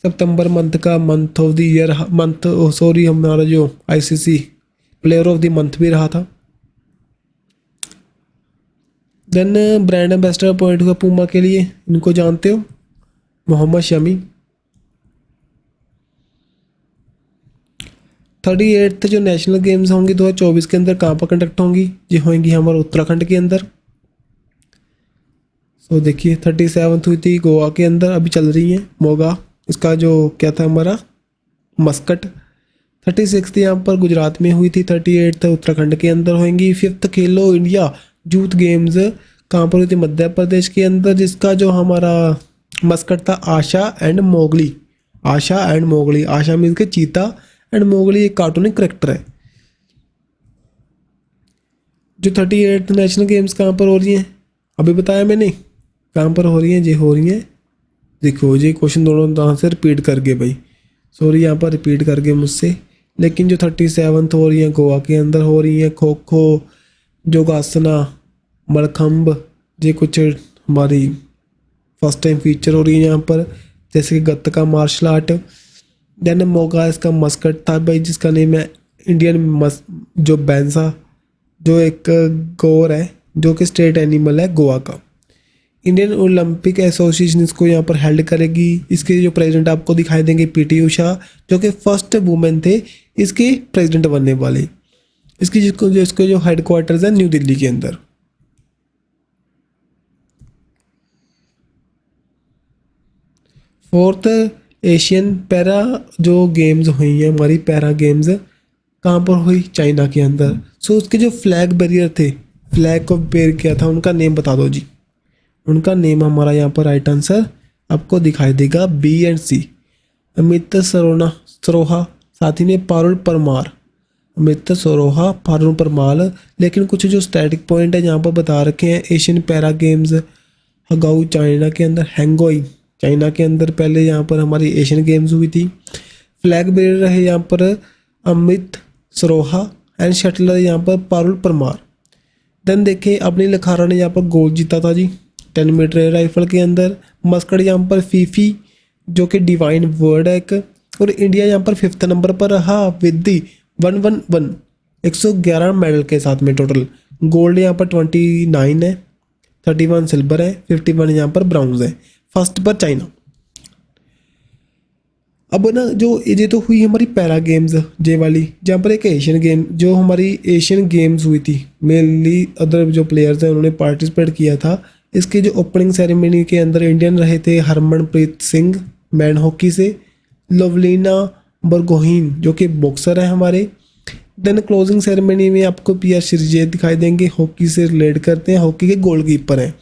S1: सितंबर मंथ का month of the year month sorry हमारा जो ICC player of the month भी रहा था। देन ब्रांड एम्बेसडर अपॉइंट हुआ पूमा के लिए, इनको जानते हो, मोहम्मद शमी। 38th जो नेशनल गेम्स होंगी 2024 के अंदर कहाँ पर कंडक्ट होंगी, जी होंगी हमारे उत्तराखंड के अंदर। सो देखिए 37th हुई थी गोवा के अंदर, अभी चल रही है मोगा, इसका जो क्या था हमारा मस्कट। 36th यहाँ पर गुजरात में हुई थी। 38th उत्तराखंड के अंदर होंगी। 5th खेलो इंडिया यूथ गेम्स कहाँ पर हुई थी, मध्य प्रदेश के अंदर, जिसका जो हमारा मस्कट था Asha and Mowgli. Asha and Mowgli, Asha means के चीता एंड मोगली एक कार्टूनिक करेक्टर है। जो 38th नेशनल गेम्स कहाँ पर हो रही हैं, अभी बताया मैंने कहाँ पर हो रही हैं, जी हो रही हैं, देखो जी क्वेश्चन दोनों यहाँ से रिपीट कर गए भाई, सॉरी यहाँ पर रिपीट कर गए मुझसे। लेकिन जो 37th हो रही हैं गोवा के अंदर हो रही हैं। खो खो, योगासना, मलखम्ब, ये कुछ हमारी फर्स्ट टाइम फीचर हो रही है यहाँ पर, जैसे कि गत्ता मार्शल आर्ट। देन मोगा इसका मस्कट था भाई, जिसका नेम है इंडियन जो बैंसा, जो एक गौर है जो कि स्टेट एनिमल है गोवा का। इंडियन ओलंपिक एसोसिएशन इसको यहाँ पर हेल्ड करेगी। इसके जो प्रेसिडेंट आपको दिखाई देंगे पीटी उषा, जो कि फर्स्ट वुमेन थे इसके प्रेसिडेंट बनने वाले। इसकी इसके जो हेडक्वार्टर्स है न्यू दिल्ली के अंदर। फोर्थ एशियन पैरा जो गेम्स हुई हैं हमारी पैरा गेम्स कहाँ पर हुई, चाइना के अंदर। सो उसके जो फ्लैग बैरियर थे, फ्लैग को बेयर किया था, उनका नेम बता दो जी। उनका नेम हमारा यहाँ पर राइट आंसर आपको दिखाई देगा बी एंड सी। अमित सरोहा, साथ ही में पारुल परमार। अमित सरोहा, पारुल परमार। लेकिन कुछ जो स्टैटिक पॉइंट है यहाँ पर बता रखे हैं, एशियन पैरा गेम्स हगाऊ चाइना के अंदर, हैंगोई चाइना के अंदर पहले यहाँ पर हमारी एशियन गेम्स हुई थी। फ्लैग बेयर रहे यहाँ पर अमित सरोहा एंड शटलर यहाँ पर पारुल परमार। देन देखें अपनी लखारा ने यहाँ पर गोल्ड जीता था जी 10 मीटर एयर राइफल के अंदर। मस्कट यहाँ पर फीफी जो कि डिवाइन वर्ड है एक, और इंडिया यहाँ पर 5th नंबर पर रहा विद दी 111 111 मेडल के साथ में टोटल। गोल्ड यहाँ पर 29 है, 31 सिल्वर है, 51 यहाँ पर ब्राउन्ज है। फर्स्ट पर चाइना। अब ना जो ये तो हुई हमारी पैरा गेम्स जे वाली, जहाँ पर एक एशियन गेम जो हमारी एशियन गेम्स हुई थी, मेनली अदर जो प्लेयर्स हैं उन्होंने पार्टिसिपेट किया था। इसके जो ओपनिंग सेरेमनी के अंदर इंडियन रहे थे हरमनप्रीत सिंह मैन हॉकी से, लवलीना बरगोहीन जो कि बॉक्सर है हमारे। देन क्लोजिंग सेरेमनी में आपको पी आर श्रीजेत दिखाई देंगे, हॉकी से रिलेट करते हैं, हॉकी के गोलकीपर हैं।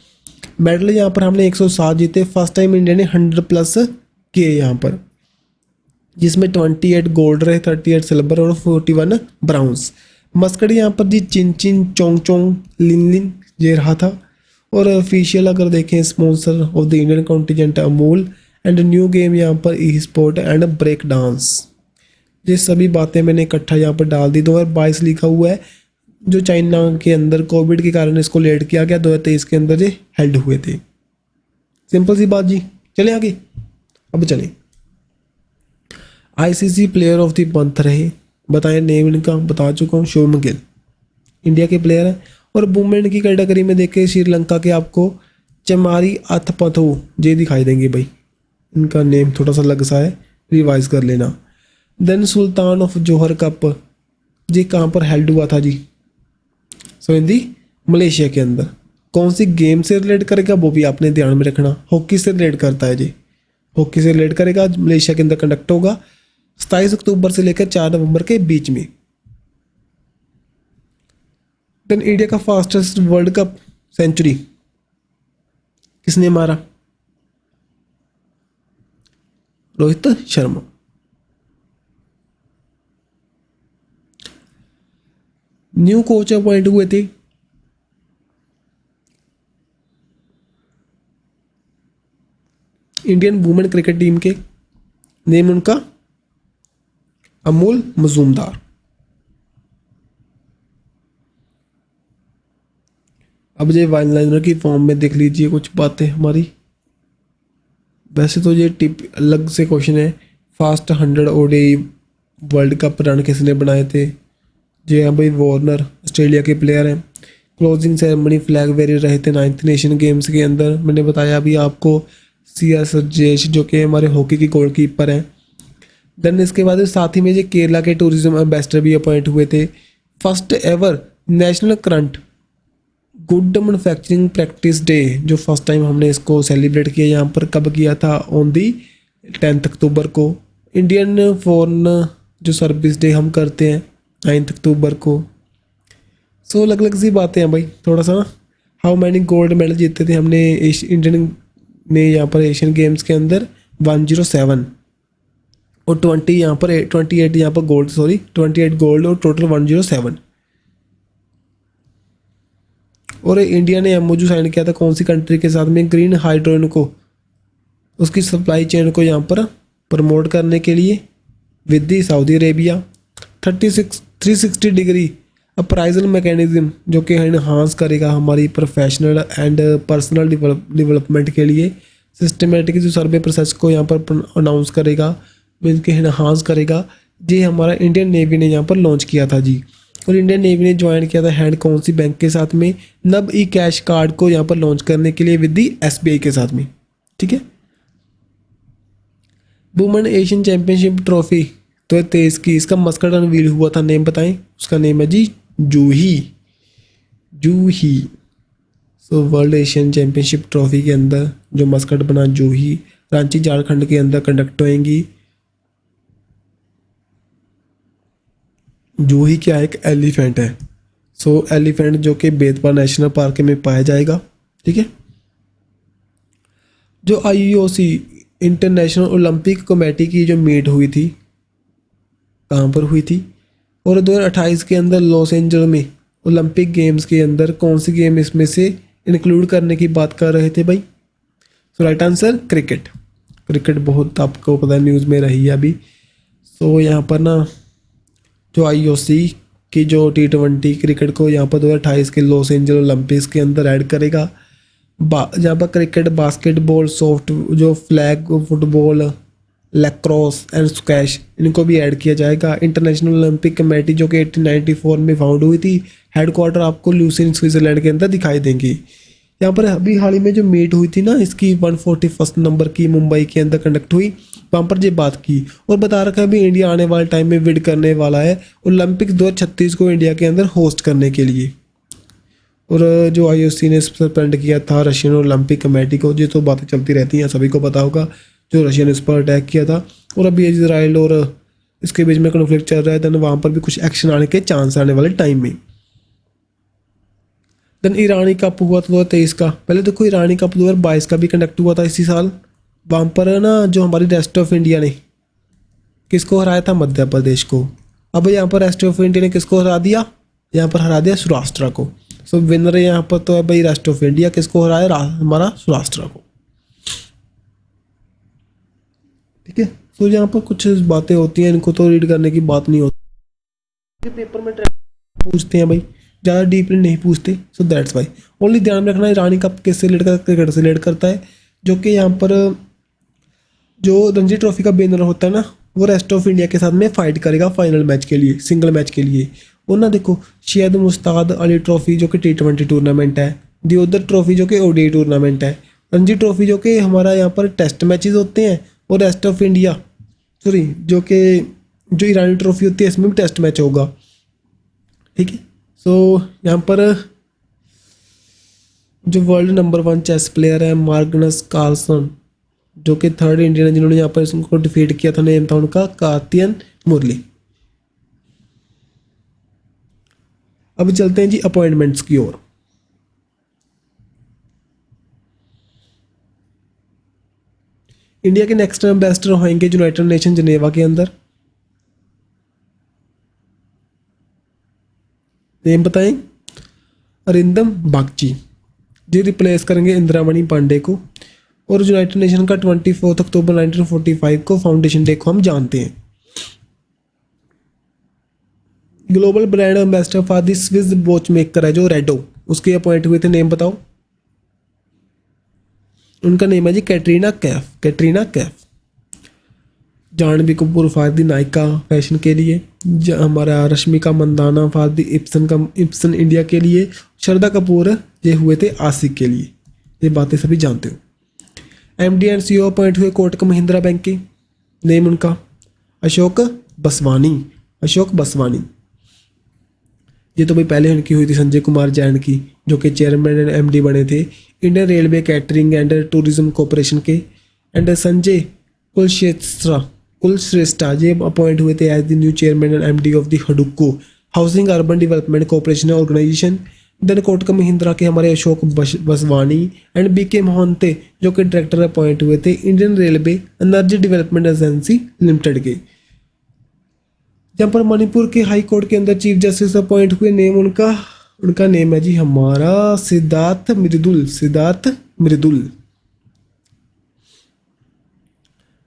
S1: मेडल यहाँ पर हमने 107 जीते, फर्स्ट टाइम इंडिया ने 100+ किए यहाँ पर, जिसमें 28 गोल्ड रहे, 38 सिल्वर और 41 ब्राउन्स। मस्कट यहाँ पर जी चिन चिन चोंग चोंग लिन लिन ये रहा था। और ऑफिशियल अगर देखें sponsor of the Indian contingent Amul and new game यहाँ पर ई स्पोर्ट एंड ब्रेक डांस। ये सभी बातें मैंने इकट्ठा यहाँ पर डाल दी। 2022 लिखा हुआ है, जो चाइना के अंदर कोविड के कारण इसको लेट किया गया, 2023 के अंदर ये हेल्ड हुए थे। सिंपल सी बात जी। चले आगे, अब चलें। ICC player of the month रहे, बताएं नेम इनका, बता चुका हूँ, शुभमन गिल इंडिया के प्लेयर हैं। और वुमेन की कैटेगरी में देखें श्रीलंका के आपको चमारी अथपथो ये दिखाई देंगे भाई, इनका नेम थोड़ा सा लग सा है, रिवाइज कर लेना। Then Sultan of Johor Cup जी कहाँ पर हेल्ड हुआ था जी, सो हिंदी मलेशिया के अंदर। कौन सी गेम से रिलेट करेगा वो भी आपने ध्यान में रखना, हॉकी से रिलेट करता है जी, हॉकी से रिलेट करेगा, मलेशिया के अंदर कंडक्ट होगा 27 अक्टूबर से लेकर 4 नवंबर के बीच में। देन इंडिया का फास्टेस्ट वर्ल्ड कप सेंचुरी किसने मारा, Rohit Sharma. New coach appoint हुए थे इंडियन वुमेन क्रिकेट टीम के, नेम उनका अमोल मजूमदार। अब ये वन लाइनर की फॉर्म में देख लीजिए कुछ बातें हमारी। वैसे तो ये टिप अलग से क्वेश्चन है, fast 100 ODI world cup run किसने बनाए थे, जी हाँ भाई वार्नर ऑस्ट्रेलिया के प्लेयर हैं। क्लोजिंग सेरेमनी फ्लैग वेरियर रहे थे 9th नेशन गेम्स के अंदर, मैंने बताया अभी आपको, CR सरजेश जो कि हमारे हॉकी के गोलकीपर हैं। देन इसके बाद साथ ही में ये केरला के टूरिज्म एम्बेसडर भी अपॉइंट हुए थे। First ever national current good manufacturing practice day जो फर्स्ट टाइम हमने इसको सेलिब्रेट किया यहाँ पर, कब किया था, ऑन दी 10 अक्टूबर को। इंडियन फॉरेन जो सर्विस डे हम करते हैं 9 अक्टूबर को। सो अलग अलग सी बातें हैं भाई, थोड़ा सा ना हाउ मैनी गोल्ड मेडल जीते थे हमने इंडियन ने यहाँ पर एशियन गेम्स के अंदर 107 और 20 यहाँ पर 28 यहाँ पर गोल्ड, 28 गोल्ड और टोटल 107। और इंडिया ने एमओयू साइन किया था कौन सी कंट्री के साथ में, ग्रीन हाइड्रोजन को, उसकी सप्लाई चेन को यहाँ पर प्रमोट करने के लिए with the Saudi Arabia. 360 degree appraisal mechanism जो कि इन्हांस करेगा हमारी प्रोफेशनल एंड पर्सनल डेवलपमेंट के लिए। सिस्टमेटिक जो सर्वे प्रोसेस को यहाँ पर अनाउंस करेगा, मीन के इन्हांस करेगा। ये हमारा इंडियन नेवी ने यहाँ पर लॉन्च किया था जी। और इंडियन नेवी ने ज्वाइन किया था हैंड कौन सी बैंक के साथ में, नब ई कैश कार्ड को यहाँ पर लॉन्च करने के लिए विद दी SBI के साथ में, ठीक है। वुमेन एशियन चैंपियनशिप ट्रॉफी 2023 की, इसका मस्कट अनवील हुआ था, नेम बताएं। उसका नेम है जी Juhi. So world Asian championship trophy के अंदर जो मस्कट बना जूही, रांची झारखंड के अंदर कंडक्ट होएंगी। जूही क्या है, एक एलिफेंट है। सो एलिफेंट जो कि बेतवा नेशनल पार्क में पाया जाएगा। ठीक है। जो आईओसी इंटरनेशनल ओलंपिक कमेटी की जो मीट हुई थी, कहाँ पर हुई थी, और 2028 के अंदर लॉस एंजल्स में ओलंपिक गेम्स के अंदर कौन सी गेम इसमें से इंक्लूड करने की बात कर रहे थे भाई? सो राइट आंसर क्रिकेट। क्रिकेट बहुत आपको पता है न्यूज़ में रही है अभी। सो यहाँ पर ना जो आईओसी की जो T20 क्रिकेट को यहाँ पर 2028 के लॉस एंजल्स ओलंपिक्स के अंदर ऐड करेगा। जहाँ पर क्रिकेट, बास्केटबॉल, सॉफ्ट जो flag football, lacrosse and squash, इनको भी ऐड किया जाएगा। इंटरनेशनल ओलंपिक कमेटी जो कि 1894 में फाउंड हुई थी, हेडक्वार्टर आपको ल्यूसेन स्विट्जरलैंड के अंदर दिखाई देंगी। यहाँ पर अभी हाल ही में जो मीट हुई थी ना, इसकी 141 नंबर की मुंबई के अंदर कंडक्ट हुई, वहाँ पर ये बात की और बता रखा है भी इंडिया आने वाले टाइम में विड करने वाला है ओलंपिक्स 2036 को इंडिया के अंदर होस्ट करने के लिए। और जो आईओसी ने सस्पेंड किया था रशियन ओलंपिक कमेटी को, ये तो बातें चलती रहती हैं, सभी को पता होगा, जो रशिया ने इस पर अटैक किया था। और अभी इजराइल और इसके बीच में कॉन्फ्लिक्ट चल रहा है, देन वहाँ पर भी कुछ एक्शन आने के चांस आने वाले टाइम में। देन ईरानी कप हुआ था 2023 का। पहले देखो ईरानी कप 2022 का भी कंडक्ट हुआ था इसी साल। वहाँ पर ना जो हमारी रेस्ट ऑफ इंडिया ने किसको हराया था? मध्य प्रदेश को। अब यहाँ पर रेस्ट ऑफ इंडिया ने किसको हरा दिया? यहाँ पर हरा दिया सौराष्ट्र को। सो विनर यहाँ पर तो है भाई रेस्ट ऑफ इंडिया। किसको हराया? हमारा सौराष्ट्र को। ठीक है। तो यहाँ पर कुछ बातें होती हैं, इनको तो रीड करने की बात नहीं होती, पेपर में पूछते हैं भाई, ज़्यादा डीपली नहीं पूछते। सो दैट्स वाई ओनली ध्यान में रखना ईरानी कप किससे रिलेट करता है? क्रिकेट से रिलेट करता है। जो कि यहाँ पर जो रणजी ट्रॉफी का बैनर होता है ना, वो रेस्ट ऑफ इंडिया के साथ में फाइट करेगा फाइनल मैच के लिए, सिंगल मैच के लिए। और ना देखो सैयद मुश्ताक अली ट्रॉफी जो कि T20 टूर्नामेंट है, दियोदर ट्रॉफी जो कि ODI टूर्नामेंट है, रणजी ट्रॉफी जो कि हमारा यहाँ पर टेस्ट मैचेस होते हैं, और रेस्ट ऑफ इंडिया जो ईरानी ट्रॉफी होती है इसमें भी टेस्ट मैच होगा। ठीक है। सो यहाँ पर जो वर्ल्ड नंबर 1 चेस प्लेयर है मार्गनस कार्लसन, जो कि थर्ड इंडियन है जिन्होंने यहाँ पर इसको डिफीट किया था, नेम था उनका कार्तियन मुरली। अब चलते हैं जी अपॉइंटमेंट्स की ओर। इंडिया के नेक्स्ट एम्बेसडर होंगे यूनाइटेड नेशन जिनेवा के अंदर। नेम बताएं? अरिंदम बागची जी रिप्लेस करेंगे इंदिरामणि पांडे को। और यूनाइटेड नेशन का 24 अक्टूबर 1945 को फाउंडेशन डे को हम जानते हैं। Global brand ambassador for the Swiss watch maker है जो रेडो, उसके अपॉइंट हुए थे। नेम बताओ? उनका नेम है जी Katrina Kaif. Katrina Kaif. Janhvi Kapoor for the Nykaa fashion के लिए, हमारा Rashmika Mandanna for the Epson India के लिए, श्रद्धा कपूर ये हुए थे आशिक के लिए। ये बातें सभी जानते हो। MD एंड CEO अपॉइंट हुए कोटक महिंद्रा बैंक के। नेम उनका अशोक बसवानी। अशोक बसवानी। ये तो भाई पहले उनकी हुई थी संजय कुमार जैन की, जो कि चेयरमैन एंड MD बने थे Indian railway catering and tourism corporation के। एंड संजय कुलश्रेष्ठा ये अपॉइंट हुए थे as the new chairman and MD of the हडुको housing urban development corporation organisation. Then Kotak Mahindra के हमारे अशोक बसवानी एंड BK मोहंते जो कि डायरेक्टर अपॉइंट हुए थे Indian railway energy development agency limited के। जहाँ पर मणिपुर के हाई कोर्ट के अंदर चीफ जस्टिस अपॉइंट हुए, नेम उनका नेम है जी हमारा सिद्धार्थ मृदुल। सिद्धार्थ मृदुल।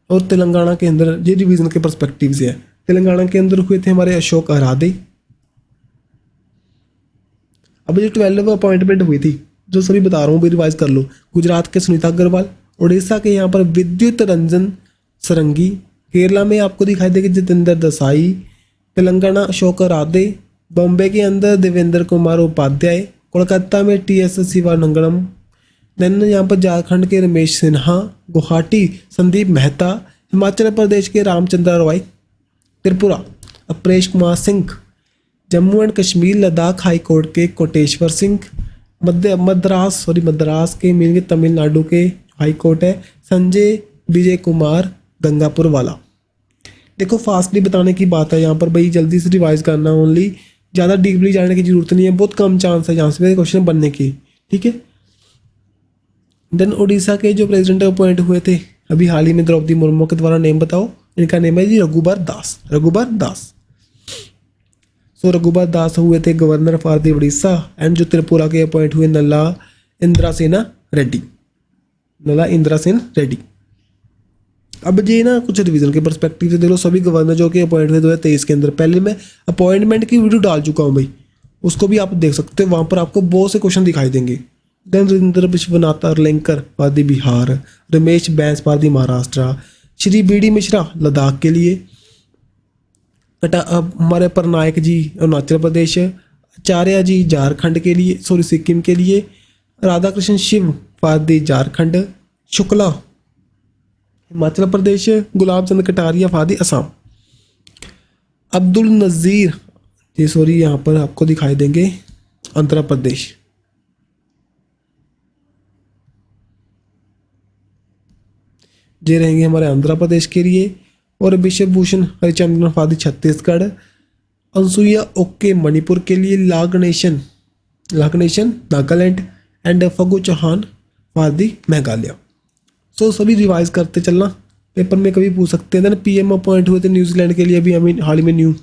S1: और तेलंगाना के अंदर ये डिवीजन के पर्सपेक्टिव से है, तेलंगाना के अंदर हुए थे हमारे अशोक अरादे। अब जो 12 अपॉइंटमेंट हुई थी जो सभी बता रहा हूँ भी रिवाइज कर लो। गुजरात के सुनीता अग्रवाल, उड़ीसा के यहाँ पर विद्युत रंजन सरंगी, केरला में आपको दिखाई देगा जितेंद्र देसाई, तेलंगाना अशोक अरादे, बॉम्बे के अंदर देवेंद्र कुमार उपाध्याय, कोलकाता में TS शिवानंगनम, देन यहाँ पर झारखंड के रमेश सिन्हा, गुवाहाटी संदीप मेहता, हिमाचल प्रदेश के Ramchandra Roy, Tripura Apresh Kumar Singh, Jammu and Kashmir Ladakh high court के कोटेश्वर सिंह, मद्रास के मीन के तमिलनाडु के हाई कोर्ट है संजय विजय कुमार गंगापुर वाला। देखो फास्टली बताने की बात है यहाँ पर भाई, जल्दी से रिवाइज करना ओनली, ज़्यादा डीपली जाने की जरूरत नहीं है, बहुत कम चांस है यहाँ से क्वेश्चन बनने की, ठीक है। देन उड़ीसा के जो प्रेसिडेंट अपॉइंट हुए थे अभी हाल ही में द्रौपदी मुर्मू के द्वारा, नेम बताओ। इनका नेम है जी रघुबर दास, रघुबर दास। सो रघुबर दास हुए थे governor for the Orissa. And जो त्रिपुरा के अपॉइंट हुए नल्ला इंद्रासेना रेड्डी, नल्ला इंद्रासेन रेड्डी। अब ये ना कुछ रिवीजन के पर्सपेक्टिव से देख लो, सभी गवर्नर जो कि अपॉइंट हुए 2023 के अंदर, पहले मैं अपॉइंटमेंट की वीडियो डाल चुका हूँ भाई, उसको भी आप देख सकते हो, वहाँ पर आपको बहुत से क्वेश्चन दिखाई देंगे। Then Rajendra Vishwanath Arlekar for the Bihar, Ramesh Bais for the Maharashtra, Shri B D Mishra Ladakh के लिए, हमारे परनायक जी अरुणाचल प्रदेश, आचार्य जी झारखंड के लिए, सॉरी सिक्किम के लिए, Radha Krishna Shiv for the Jharkhand, Shukla Himachal Pradesh, Gulab Chand Kataria for the Assam, Abdul Nazeer ये सॉरी यहाँ पर आपको दिखाई देंगे आंध्र प्रदेश, ये रहेंगे हमारे आंध्र प्रदेश के लिए, और विश्व Bhushan Harichandan for the Chhattisgarh, Anusuiya okay Manipur के लिए, La Ganesan Nagaland, and Phagu Chauhan for the Meghalaya. So सभी रिवाइज करते चलना, पेपर में कभी पूछ सकते हैं। देन पीएम अपॉइंट हुए थे न्यूजीलैंड के लिए अभी हमें हाल ही में न्यू।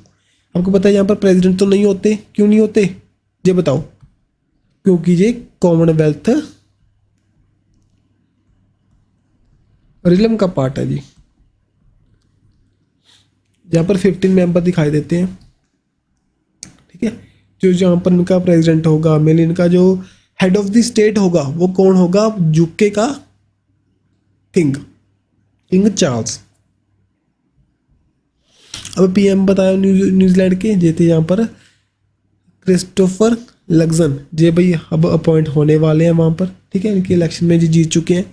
S1: आपको पता है यहाँ पर प्रेसिडेंट तो नहीं होते, क्यों नहीं होते ये बताओ? क्योंकि ये कॉमनवेल्थ रिलम का पार्ट है जी। यहाँ पर 15 मेंबर दिखाई देते हैं, ठीक है। जो जहाँ पर इनका प्रेसिडेंट होगा, मेन इनका जो हेड ऑफ द स्टेट होगा वो कौन होगा? यूके का किंग चार्ल्स। अब पीएम बताया न्यूजीलैंड के जे थे यहाँ पर क्रिस्टोफर लग्जन, जे भाई अब अपॉइंट होने वाले हैं वहाँ पर, ठीक है। इनके इलेक्शन में जी जीत चुके हैं।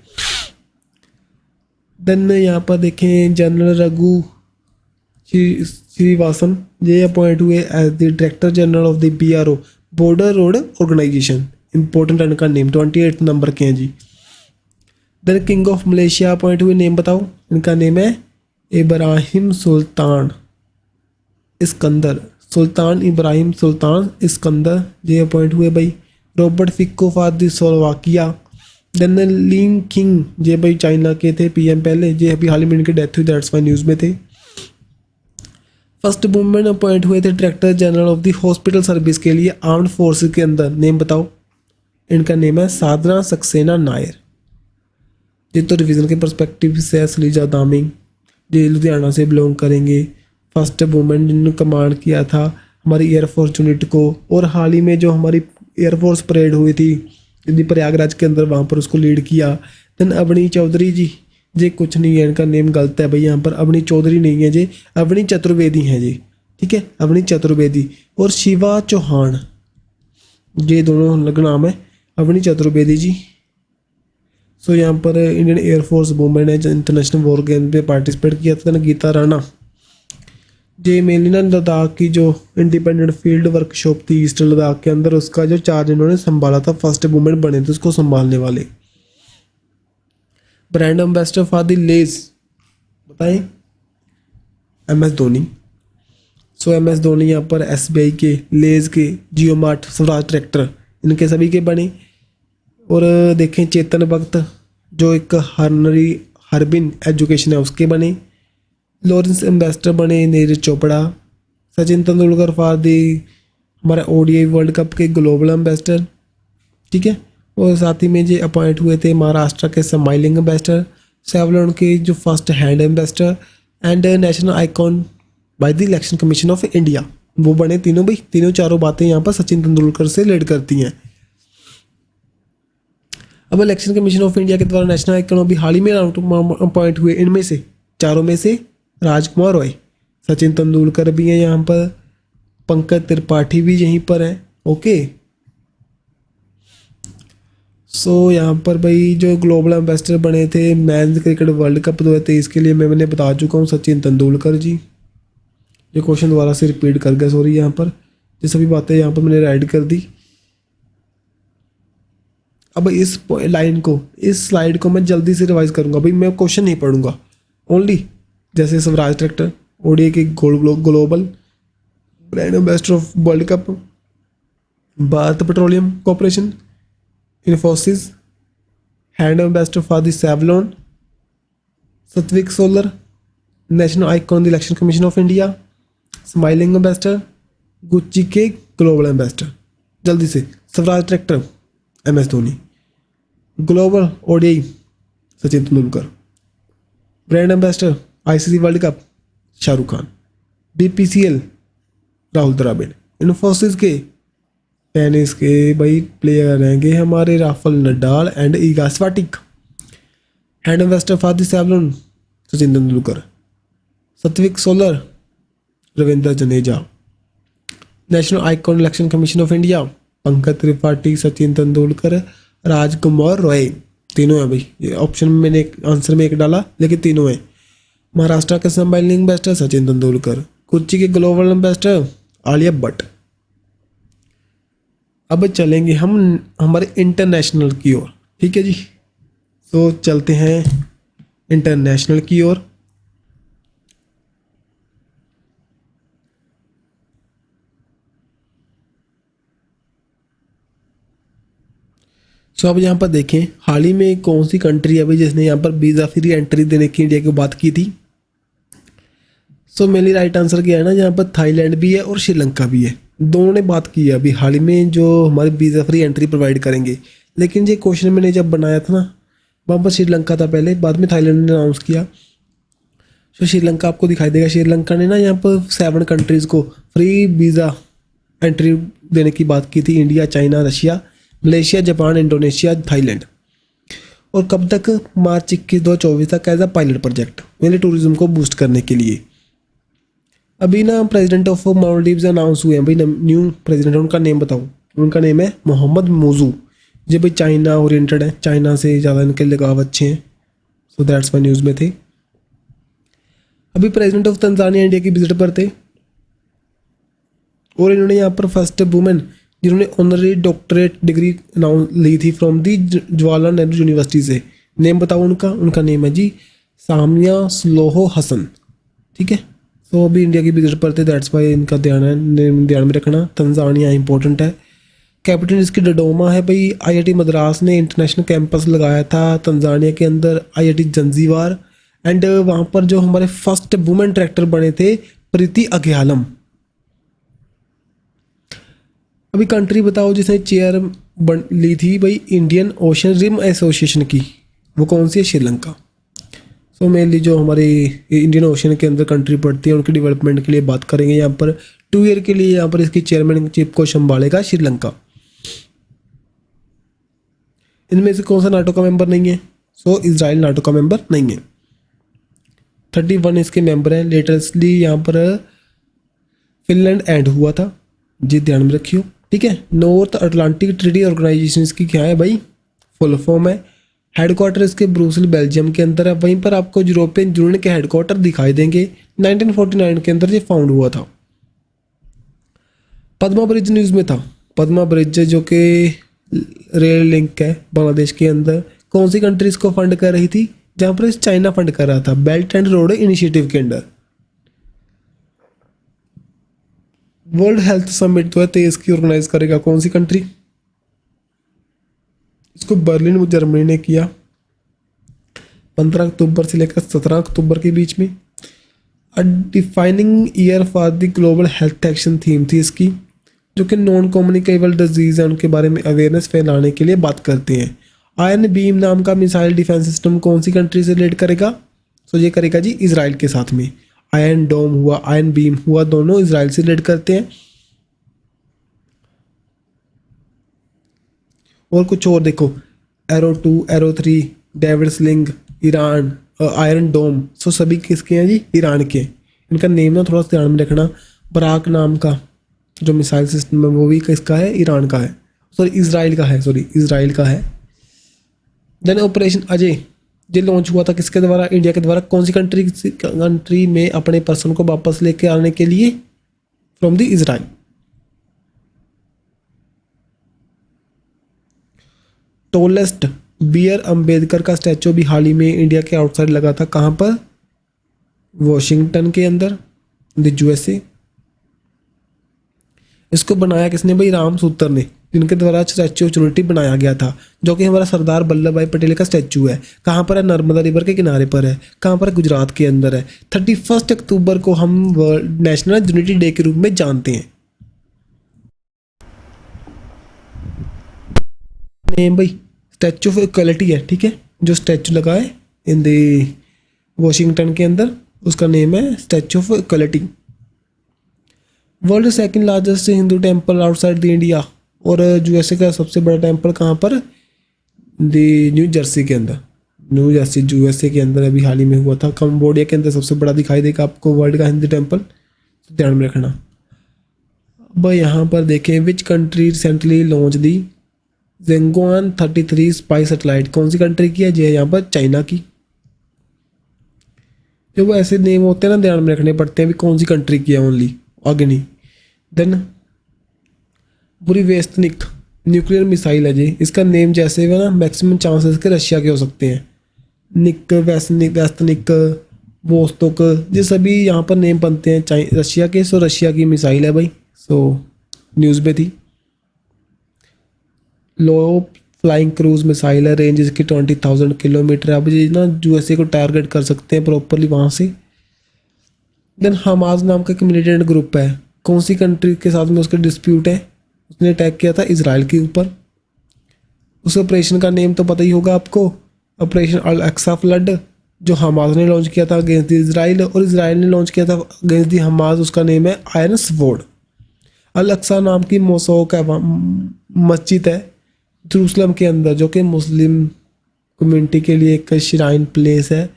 S1: देन यहाँ पर देखें जनरल रघु श्रीवासन, ये अपॉइंट हुए as the director general of the BRO border road organisation. Important इनका नेम 28 नंबर के हैं जी। Then king of Malaysia appoint हुए, नेम बताओ। इनका नेम है Ibrahim Sultan Iskandar, Sultan Ibrahim Sultan Iskandar, ये अपॉइंट हुए भाई। Robert Fico for the Slovakia. Then लिंग किंग, ये भाई चाइना के थे पीएम पहले, ये अभी हाल ही में इनकी डेथ हुई, दैट्स वाई न्यूज़ में थे। फर्स्ट वुमेन अपॉइंट हुए थे director general of the hospital service के लिए आर्म्ड फोर्सेस के अंदर, नेम बताओ। इनका नेम है साधना सक्सेना नायर। ये तो रिवीजन के पर्सपेक्टिव से सलीजा दामिंग, ये लुधियाना से बिलोंग करेंगे। फर्स्ट वुमेन जिन्होंने कमांड किया था हमारी एयरफोर्स यूनिट को, और हाल ही में जो हमारी एयरफोर्स परेड हुई थी प्रयागराज के अंदर, वहाँ पर उसको लीड किया। देन अवनी चौधरी जी, ये कुछ नहीं है, इनका नेम गलत है भाई, यहाँ पर अवनी चौधरी नहीं है जी, अवनी चतुर्वेदी हैं जी, ठीक है, अवनी चतुर्वेदी। और शिवा चौहान, ये दोनों अलग नाम है, अवनी चतुर्वेदी जी। सो यहाँ पर इंडियन एयरफोर्स वुमेन है जो इंटरनेशनल वॉर गेम पे पार्टिसिपेट किया था। गीता राणा, ये मेनली ना लद्दाख की जो इंडिपेंडेंट फील्ड वर्कशॉप थी ईस्ट लद्दाख के अंदर, उसका जो चार्ज इन्होंने संभाला था, फर्स्ट वुमेन बने थे उसको संभालने वाले। Brand ambassador for the ledge बताएं, MS धोनी। सो MS धोनी यहाँ पर SBI के, लेज के, जियो मार्ट, स्वराज ट्रैक्टर, इनके सभी के बने। और देखें चेतन भगत जो एक हरबिन एजुकेशन है उसके बने। लॉरेंस एम्बेसडर बने नीरज चोपड़ा। सचिन तेंदुलकर फॉर दी हमारा ODI वर्ल्ड कप के ग्लोबल एम्बेसडर, ठीक है। और साथ ही में ये अपॉइंट हुए थे महाराष्ट्र के स्माइलिंग एम्बेसडर, सेवलॉन के जो first hand ambassador, and national icon by the election commission of India, वो बने तीनों भाई। तीनों चारों बातें यहाँ पर सचिन तेंदुलकर से रिलेट करती हैं। अब इलेक्शन कमीशन ऑफ इंडिया के द्वारा नेशनल आइकॉन अभी हाल ही में अपॉइंट हुए, इनमें से चारों में से राजकुमार रॉय, सचिन तेंदुलकर भी हैं यहाँ पर, पंकज त्रिपाठी भी यहीं पर है, ओके। सो यहाँ पर भाई जो ग्लोबल एम्बेसडर बने थे मेंस क्रिकेट वर्ल्ड कप 2023 के लिए, मैंने बता चुका हूँ सचिन तेंदुलकर जी। ये क्वेश्चन दोबारा से रिपीट कर गया, सॉरी, यहाँ पर ये सभी बातें यहाँ पर मैंने राइट कर दी। अब इस लाइन को, इस स्लाइड को मैं जल्दी से रिवाइज करूंगा भाई, मैं क्वेश्चन नहीं पढ़ूंगा ओनली। जैसे स्वराज ट्रैक्टर, ओडीए की global brand ambassador of world cup, Bharat Petroleum Corporation, Infosys, hand ambassador for the Savlon, Satvik solar, national icon the election commission of India, smiling ambassador, Gucci के ग्लोबल एम्बेसडर। जल्दी से, Swaraj tractor MS Dhoni, global ODI Sachin Tendulkar, brand ambassador ICC world cup Shahrukh Khan, BPCL Rahul Dravid, Infosys के tennis के भाई player रहेंगे हमारे Rafael Nadal and Eega स्वाटिक, brand ambassador for the Savlon Sachin Tendulkar, Satvik solar Ravindra Jadeja, national icon election commission of India Pankaj Tripathi, Sachin Tendulkar, Rajkumar Roy. तीनों हैं भाई, ये ऑप्शन में मैंने आंसर में एक डाला लेकिन तीनों हैं। महाराष्ट्र के स्माइलिंग एम्बेसडर सचिन तेंदुलकर, कोच्चि के ग्लोबल एम्बेसडर आलिया भट्ट। अब चलेंगे हम हमारे इंटरनेशनल की ओर, ठीक है जी। तो चलते हैं इंटरनेशनल की ओर। अब यहाँ पर देखें हाल ही में कौन सी कंट्री है भाई जिसने यहाँ पर वीज़ा फ्री एंट्री देने की इंडिया की बात की थी। मेनली राइट आंसर क्या है ना, यहाँ पर थाईलैंड भी है और श्रीलंका भी है, दोनों ने बात की है अभी हाल ही में जो हमारी वीज़ा फ्री एंट्री प्रोवाइड करेंगे। लेकिन ये क्वेश्चन मैंने जब बनाया था ना, वहाँ पर श्रीलंका था पहले, बाद में थाईलैंड ने अनाउंस किया। श्रीलंका आपको दिखाई देगा, श्रीलंका ने ना यहाँ पर 7 कंट्रीज़ को फ्री वीज़ा एंट्री देने की बात की थी, India, China, Russia, Malaysia, Japan, Indonesia, Thailand. और कब तक, मार्च 21, 2024 तक एज अ पायलट प्रोजेक्ट मेरे टूरिज्म को बूस्ट करने के लिए। अभी ना प्रेसिडेंट ऑफ मालदीव्स अनाउंस हुए हैं भाई, न्यू प्रेसिडेंट, उनका नेम बताओ। उनका नेम है मोहम्मद मोजू। जो भाई चाइना ओरिएंटेड है, चाइना से ज़्यादा इनके लगाव अच्छे हैं, सो दैट्स वाई न्यूज़ में थे। अभी प्रेसिडेंट ऑफ तंजानिया इंडिया की विजिट पर थे और इन्होंने यहाँ पर फर्स्ट वुमेन जिन्होंने ऑनररी डॉक्टरेट डिग्री ली थी from the Jawaharlal Nehru university से। नेम बताओ उनका। उनका नेम है जी सामिया सुलूहो हसन, ठीक है। तो अभी इंडिया की विजिट पर थे, दैट्स वाई इनका ध्यान है, नेम ध्यान में रखना। तंजानिया इंपॉर्टेंट है। कैपिटल इसकी डोडोमा है भाई। IIT मद्रास ने इंटरनेशनल कैंपस लगाया था तंजानिया के अंदर, IIT जंजीबार। एंड वहाँ पर जो हमारे फर्स्ट वुमेन डायरेक्टर बने थे प्रीति अग्यालम। अभी कंट्री बताओ जिसने चेयर ली थी भाई इंडियन ओशन रिम एसोसिएशन की, वो कौन सी है? श्रीलंका। मेनली जो हमारी इंडियन ओशन के अंदर कंट्री पड़ती है उनकी डेवलपमेंट के लिए बात करेंगे। यहाँ पर 2 ईयर के लिए यहाँ पर इसकी चेयरमैनशिप को संभालेगा श्रीलंका। इनमें से कौन सा नाटो का मेंबर नहीं है? इजराइल नाटो का मेंबर नहीं है। 31 इसके मेंबर हैं। लेटेस्टली यहाँ पर फिनलैंड एंड हुआ था, जी ध्यान में रखियो, ठीक है। नॉर्थ अटलांटिक ट्रीटी ऑर्गेनाइजेशन इसकी क्या है भाई? फुल फॉर्म है। हेडक्वार्टर इसके ब्रुसेल बेल्जियम के अंदर है। वहीं पर आपको यूरोपियन यूनियन के हेडक्वार्टर दिखाई देंगे। 1949 के अंदर ये फाउंड हुआ था। पद्मा ब्रिज न्यूज़ में था। पद्मा ब्रिज जो कि रेल लिंक है बांग्लादेश के अंदर, कौन सी कंट्री इसको फंड कर रही थी? जहाँ पर चाइना फंड कर रहा था, बेल्ट एंड रोड इनिशिएटिव के अंडर। वर्ल्ड हेल्थ समिट 2023 की ऑर्गेनाइज करेगा कौन सी कंट्री? इसको बर्लिन जर्मनी ने किया 15 अक्टूबर से लेकर 17 अक्टूबर के बीच में। A defining year for the global health action theme थी इसकी, जो कि नॉन कम्युनिकेबल डिजीज है उनके बारे में अवेयरनेस फैलाने के लिए बात करते हैं। आयरन बीम नाम का मिसाइल डिफेंस सिस्टम कौन सी कंट्री से रिलेट करेगा? ये करेगा जी इजराइल के साथ में। आयरन डोम हुआ, आयरन बीम हुआ, दोनों इजराइल से रिलेट करते हैं। और कुछ और देखो, Arrow 2, Arrow 3, David Sling, Iran, Iron Dome, सभी किसके हैं जी? ईरान के। इनका नेम ना थोड़ा सा ध्यान में रखना। बराक नाम का जो मिसाइल सिस्टम है वो भी किसका है? ईरान का है, इजराइल का है, इजराइल का है। देन ऑपरेशन अजय जो लॉन्च हुआ था किसके द्वारा? इंडिया के द्वारा। कौन सी कंट्री में अपने पर्सन को वापस लेके आने के लिए? From the Israel. Tallest B R. Ambedkar का स्टैचू भी हाल ही में इंडिया के आउटसाइड लगा था। कहाँ पर? वॉशिंगटन के अंदर, द यूएसए। इसको बनाया किसने भाई? राम सूत्र ने, जिनके द्वारा स्टैचू ऑफ यूनिटी बनाया गया था, जो कि हमारा सरदार वल्लभ भाई पटेल का स्टैचू है। कहाँ पर है? नर्मदा रिवर के किनारे पर है। कहाँ पर? गुजरात के अंदर है। 31 अक्टूबर को हम वर्ल्ड नेशनल यूनिटी डे के रूप में जानते हैं। नेम भाई स्टैचू ऑफ इक्वलिटी है, ठीक है। जो स्टैचू लगा है इन द वॉशिंगटन के अंदर, उसका नेम है statue of equality. World second largest Hindu temple outside the India, और यूएसए का सबसे बड़ा टेम्पल कहाँ पर? द न्यू जर्सी के अंदर। न्यू जर्सी यूएसए के अंदर अभी हाल ही में हुआ था। कंबोडिया के अंदर सबसे बड़ा दिखाई देगा आपको वर्ल्ड का हिंदू टेम्पल, तो ध्यान में रखना। अब यहाँ पर देखें, which country recently launch the Zhengguan 33 spy satellite. कौन सी कंट्री की है? जी यहाँ पर चाइना की। जो वो ऐसे नेम होते हैं ना, ध्यान में रखने पड़ते हैं भी कौन सी कंट्री की है, ओनली, आगे नहीं। देन बुरीवेस्तनिक न्यूक्लियर मिसाइल है जी। इसका नेम जैसे हुआ ना, मैक्सिमम चांसेस के रशिया के हो सकते हैं। निक, वेस्तनिक, वोस्तोक, ये सभी यहाँ पर नेम बनते हैं रशिया के। सो रशिया की मिसाइल है भाई। सो न्यूज़ में थी। लो फ्लाइंग क्रूज मिसाइल है, रेंज इसकी 20,000 किलोमीटर। अब ये ना यूएसए को टारगेट कर सकते हैं प्रॉपरली वहाँ से। देन हमास नाम का एक मिलिटेंट ग्रुप है, कौन सी कंट्री के साथ में उसका डिस्प्यूट है? उसने अटैक किया था इजराइल के ऊपर। उस ऑपरेशन का नेम तो पता ही होगा आपको, ऑपरेशन अल अक्सा फ्लड, जो हमास ने लॉन्च किया था अगेंस्ट द इजराइल, और इजराइल ने लॉन्च किया था अगेंस्ट द हमास। उसका नेम है आयरन स्वॉर्ड। अल अक्सा नाम की मोसोक है, मस्जिद है जेरूसलम के अंदर, जो कि मुस्लिम कम्युनिटी के लिए एक श्राइन प्लेस है।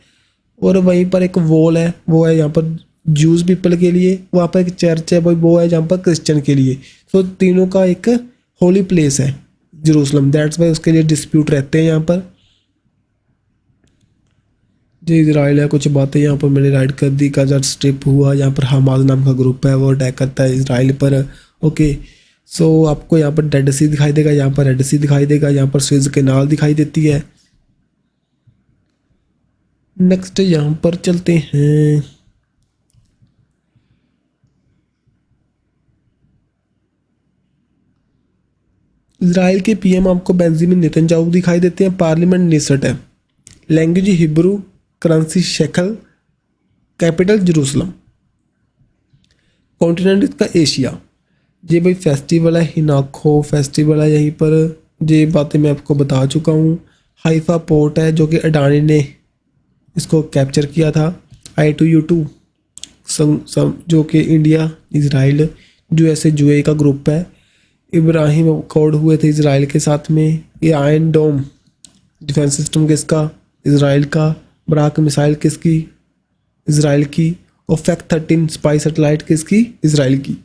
S1: और वहीं पर एक वॉल है, वो है यहाँ पर जूस पीपल के लिए। वहाँ पर एक चर्च है भाई, वो है जहाँ पर क्रिश्चियन के लिए। तो तीनों का एक होली प्लेस है जेरूसलम, दैट्स वाई उसके लिए डिस्प्यूट रहते हैं यहाँ पर। जो इजराइल है, कुछ बातें यहाँ पर मैंने राइड कर दी। गाजा स्ट्रिप हुआ, यहाँ पर हमास नाम का ग्रुप है, वो अटैक करता है इजराइल पर। ओके, सो आपको यहाँ पर डेड सी दिखाई देगा, यहाँ पर रेड सी दिखाई देगा, यहाँ पर स्विज कैनाल दिखाई देती है। नेक्स्ट यहाँ पर चलते हैं। इजराइल के पीएम आपको बेंजामिन नेतन्याहू दिखाई देते हैं। पार्लियामेंट निसट है। Language Hebrew, currency shackle, capital Jerusalem. Continent इसका एशिया। ये भाई फेस्टिवल है, हिनाखो फेस्टिवल है यहीं पर। ये बातें मैं आपको बता चुका हूँ। हाइफा पोर्ट है, जो कि अडानी ने इसको कैप्चर किया था। I2U2 जो कि इंडिया, इजराइल, यूएसए, यूएई का ग्रुप है। इब्राहिम अकॉर्ड हुए थे इजराइल के साथ में। ये आयरन डोम डिफेंस सिस्टम किसका? इजराइल का। बराक मिसाइल किसकी? इजराइल की। और FAC-13 स्पाई सैटेलाइट किसकी? इजराइल की।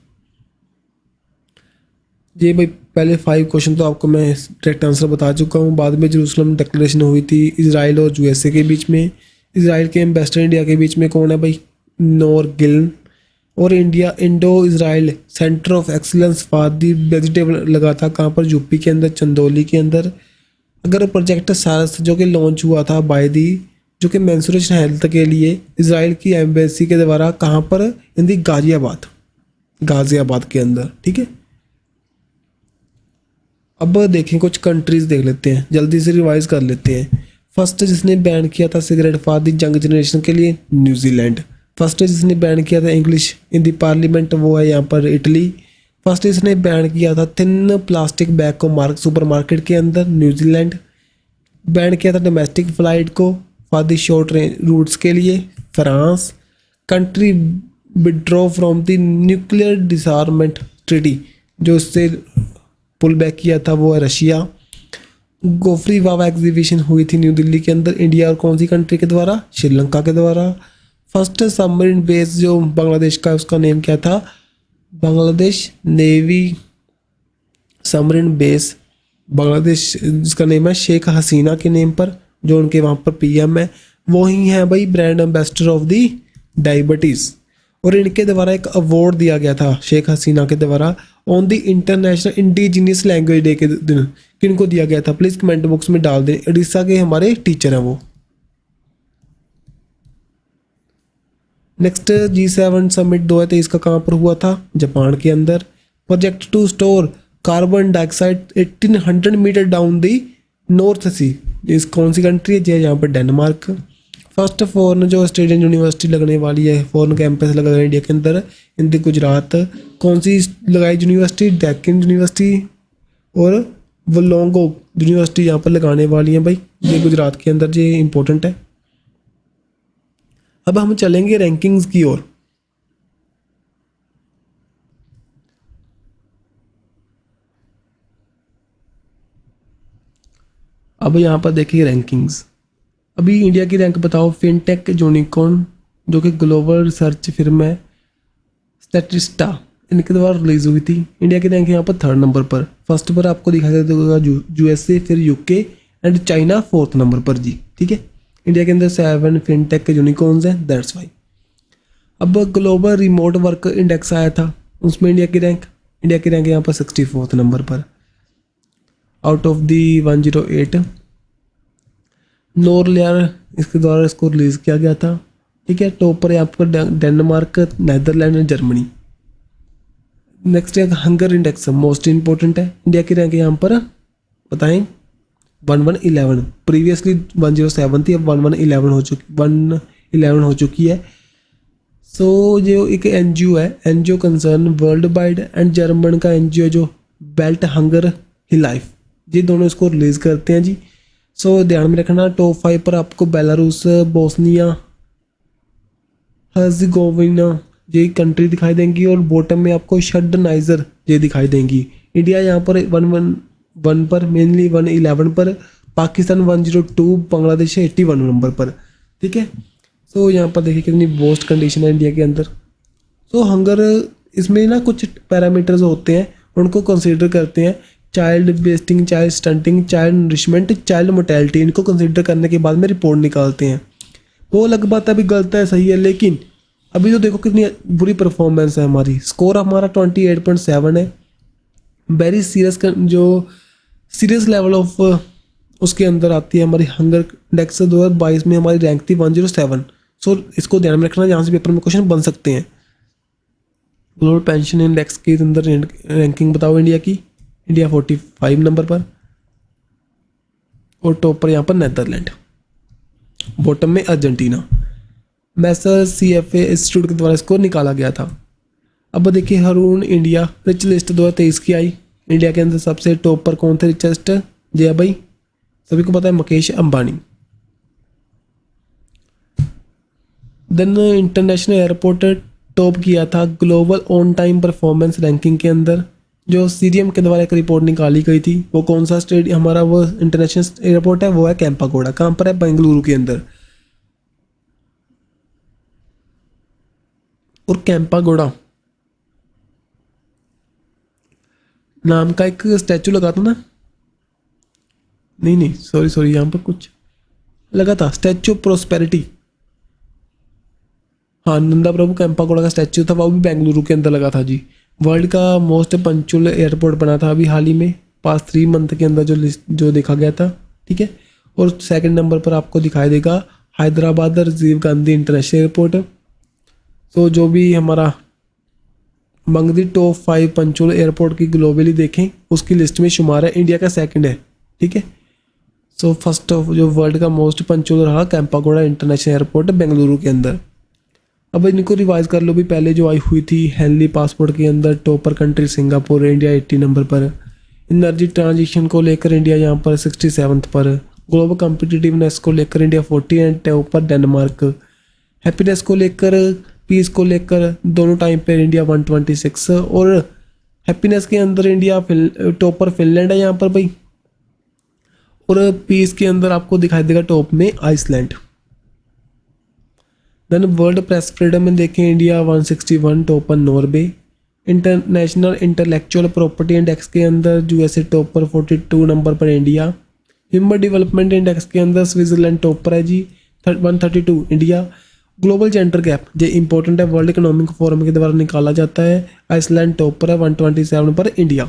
S1: ये भाई पहले 5 क्वेश्चन तो आपको मैं डायरेक्ट आंसर बता चुका हूँ। बाद में जेरूसलम डिक्लेरेशन हुई थी इजराइल और यूएसए के बीच में। इजराइल के एम्बेसडर इंडिया के बीच में कौन है भाई? नोर गिल्न। और India Indo Israel centre of excellence for the vegetable लगा था कहाँ पर? यूपी के अंदर, चंदौली के अंदर। अगर प्रोजेक्ट सारस जो कि लॉन्च हुआ था बाय दी, जो कि मेंस्ट्रुएशन हेल्थ के लिए इजराइल की एम्बेसी के द्वारा, कहाँ पर? इन दी गाजियाबाद के अंदर, ठीक है। अब देखें कुछ कंट्रीज देख लेते हैं, जल्दी से रिवाइज कर लेते हैं। फर्स्ट जिसने बैन किया था cigarette for the young generation के लिए, न्यूजीलैंड। फर्स्ट जिसने बैन किया था इंग्लिश इन दी पार्लियामेंट, वो है यहाँ पर इटली। फर्स्ट जिसने बैन किया था थिन प्लास्टिक बैग को सुपरमार्केट के अंदर, न्यूजीलैंड। बैन किया था डोमेस्टिक फ्लाइट को फॉर दी शॉर्ट रूट्स के लिए, France. Country withdraw from the nuclear disarmament treaty, जो इससे पुल बैक किया था, वो है रशिया। गोफरी वावा एग्जीबिशन हुई थी न्यू दिल्ली के अंदर, इंडिया और कौन सी कंट्री के द्वारा? श्रीलंका के द्वारा। फर्स्ट सबमरीन बेस जो बांग्लादेश का, उसका नेम क्या था? Bangladesh navy submarine base Bangladesh, जिसका नेम है शेख हसीना के नेम पर, जो उनके वहाँ पर पीएम है। वो ही है भाई brand ambassador of the diabetes. और इनके द्वारा एक अवार्ड दिया गया था शेख हसीना के द्वारा on the international indigenous language day के दिन। किनको दिया गया था प्लीज़ कमेंट बॉक्स में डाल दें। उड़ीसा के हमारे टीचर हैं वो। नेक्स्ट G7 समिट 2023 का कहाँ पर हुआ था? जापान के अंदर। Project to store carbon dioxide 1800 metre down the North Sea, इस कौन सी कंट्री है? जी यहाँ पर डेनमार्क। फर्स्ट फॉरेन जो ऑस्ट्रेलियन यूनिवर्सिटी लगने वाली है, फॉरेन कैंपस लगा है इंडिया के अंदर इन दी गुजरात। कौन सी लगाई यूनिवर्सिटी? डेक्कन यूनिवर्सिटी और वलोंगो यूनिवर्सिटी यहाँ पर लगाने वाली है भाई, ये गुजरात के अंदर, ये इंपॉर्टेंट है। अब हम चलेंगे रैंकिंग्स की ओर। अब यहाँ पर देखिए रैंकिंग्स। अभी इंडिया की रैंक बताओ। फिनटेक यूनिकॉर्न जो कि ग्लोबल रिसर्च फिर्म है, स्टैटिस्टा, इनके द्वारा रिलीज हुई थी। इंडिया की रैंक यहाँ पर 3rd नंबर पर। फर्स्ट पर आपको दिखाई देगा USA, फिर UK and China 4th number पर जी। ठीक है, इंडिया के अंदर 7 फिनटेक के यूनिकॉर्न्स हैं, दैट्स वाई। अब ग्लोबल रिमोट वर्क इंडेक्स आया था, उसमें इंडिया की रैंक यहाँ पर 64th नंबर पर आउट ऑफ दी 108। नोरलेयर इसके द्वारा इसको रिलीज़ किया गया था। ठीक है, टॉप पर यहाँ पर Denmark, Netherland and Germany. Next है हंगर इंडेक्स, मोस्ट इंपॉर्टेंट है। इंडिया की रैंक यहाँ पर बताएं 1111, प्रीवियसली 107 थी, अब 111 हो चुकी है। सो जो एक NGO है, NGO concern world wide and German का NGO जो बेल्ट हंगर ही लाइफ, ये दोनों इसको रिलीज़ करते हैं जी। सो ध्यान में रखना, टॉप 5 पर आपको बेलारूस, बोस्निया हर्ज़ेगोविना ये कंट्री दिखाई देंगी और बॉटम में आपको शड नाइजर ये दिखाई देंगी। इंडिया यहाँ पर 111 पर, मेनली 111 पर, पाकिस्तान 102, बांग्लादेश 81 नंबर पर। ठीक है, सो यहाँ पर देखिए कितनी वर्स्ट कंडीशन है इंडिया के अंदर। सो हंगर इसमें ना कुछ पैरामीटर्स होते हैं, उनको कंसीडर करते हैं। Child wasting, child stunting, child nourishment, child mortality, इनको कंसीडर करने के बाद में रिपोर्ट निकालते हैं। वो अलग बात है, अभी गलत है सही है, लेकिन अभी तो देखो कितनी बुरी परफॉर्मेंस है हमारी। स्कोर हमारा 28.7 है। वेरी सीरियस जो सीरियस लेवल ऑफ उसके अंदर आती है हमारी हंगर इंडेक्स। 2022 में हमारी रैंक थी 107। सो इसको ध्यान में रखना, यहाँ से पेपर में क्वेश्चन बन सकते हैं। ग्लोबल पेंशन इंडेक्स के अंदर रैंकिंग बताओ इंडिया की। इंडिया 45 नंबर पर और टॉप पर यहाँ पर नेदरलैंड, बॉटम में अर्जेंटीना। मैसर CFA इंस्टीट्यूट के द्वारा इसको निकाला गया था। अब देखिए हरून इंडिया रिच लिस्ट 2023 की आई। इंडिया के अंदर सबसे टॉप पर कौन थे रिचेस्ट? जय भाई, सभी को पता है, Mukesh Ambani. Then international airport top किया था global on time performance ranking के अंदर, जो CDM के द्वारा एक रिपोर्ट निकाली गई थी। वो कौन सा स्टेट हमारा वो इंटरनेशनल एयरपोर्ट है? वो है कैंपागोड़ा। कहाँ पर है? बेंगलुरु के अंदर। और कैंपागोड़ा नाम का एक स्टैचू लगा था ना, नहीं सॉरी यहाँ पर कुछ लगा था, स्टैचू ऑफ प्रोस्पेरिटी। हाँ, नंदा प्रभु कैंपागोड़ा का स्टैचू था, वो भी बेंगलुरु के अंदर लगा था जी। वर्ल्ड का मोस्ट पंक्चुअल एयरपोर्ट बना था अभी हाल ही में, पास 3 मंथ के अंदर जो देखा गया था। ठीक है, और 2nd नंबर पर आपको दिखाई देगा हैदराबाद राजीव गांधी इंटरनेशनल एयरपोर्ट। तो जो भी हमारा मंग दी टॉप 5 पंक्चुअल एयरपोर्ट की ग्लोबली देखें, उसकी लिस्ट में शुमार है, इंडिया का 2nd है। ठीक है, सो फर्स्ट ऑफ जो वर्ल्ड का मोस्ट पंक्चुअल रहा कैंपागोड़ा इंटरनेशनल एयरपोर्ट बेंगलुरु के अंदर। अब इनको रिवाइज कर लो भी, पहले जो आई हुई थी हेनली पासपोर्ट के अंदर topper country Singapore, India 80 number पर। एनर्जी ट्रांजिशन को लेकर इंडिया यहाँ पर 67 पर। ग्लोबल कॉम्पिटिटिवनेस को लेकर इंडिया 40 एंड टॉप पर डेनमार्क। हैप्पीनेस को लेकर, पीस को लेकर दोनों टाइम पर इंडिया 126। और हैप्पीनेस के अंदर इंडिया टॉप पर फिनलैंड है यहाँ पर भाई, और पीस के अंदर आपको दिखाई देगा टॉप में Iceland. Then world press freedom में देखें इंडिया 161 टॉप पर Norway. International intellectual property index के अंदर USA टॉप पर 42 नंबर पर इंडिया। ह्यूमन डेवलपमेंट इंडेक्स के अंदर स्विट्जरलैंड टॉप पर है जी 132 इंडिया। ग्लोबल जेंडर गैप जो इंपॉर्टेंट है वर्ल्ड इकोनॉमिक फोरम के द्वारा निकाला जाता है। आइसलैंड टॉप पर है 127 पर इंडिया।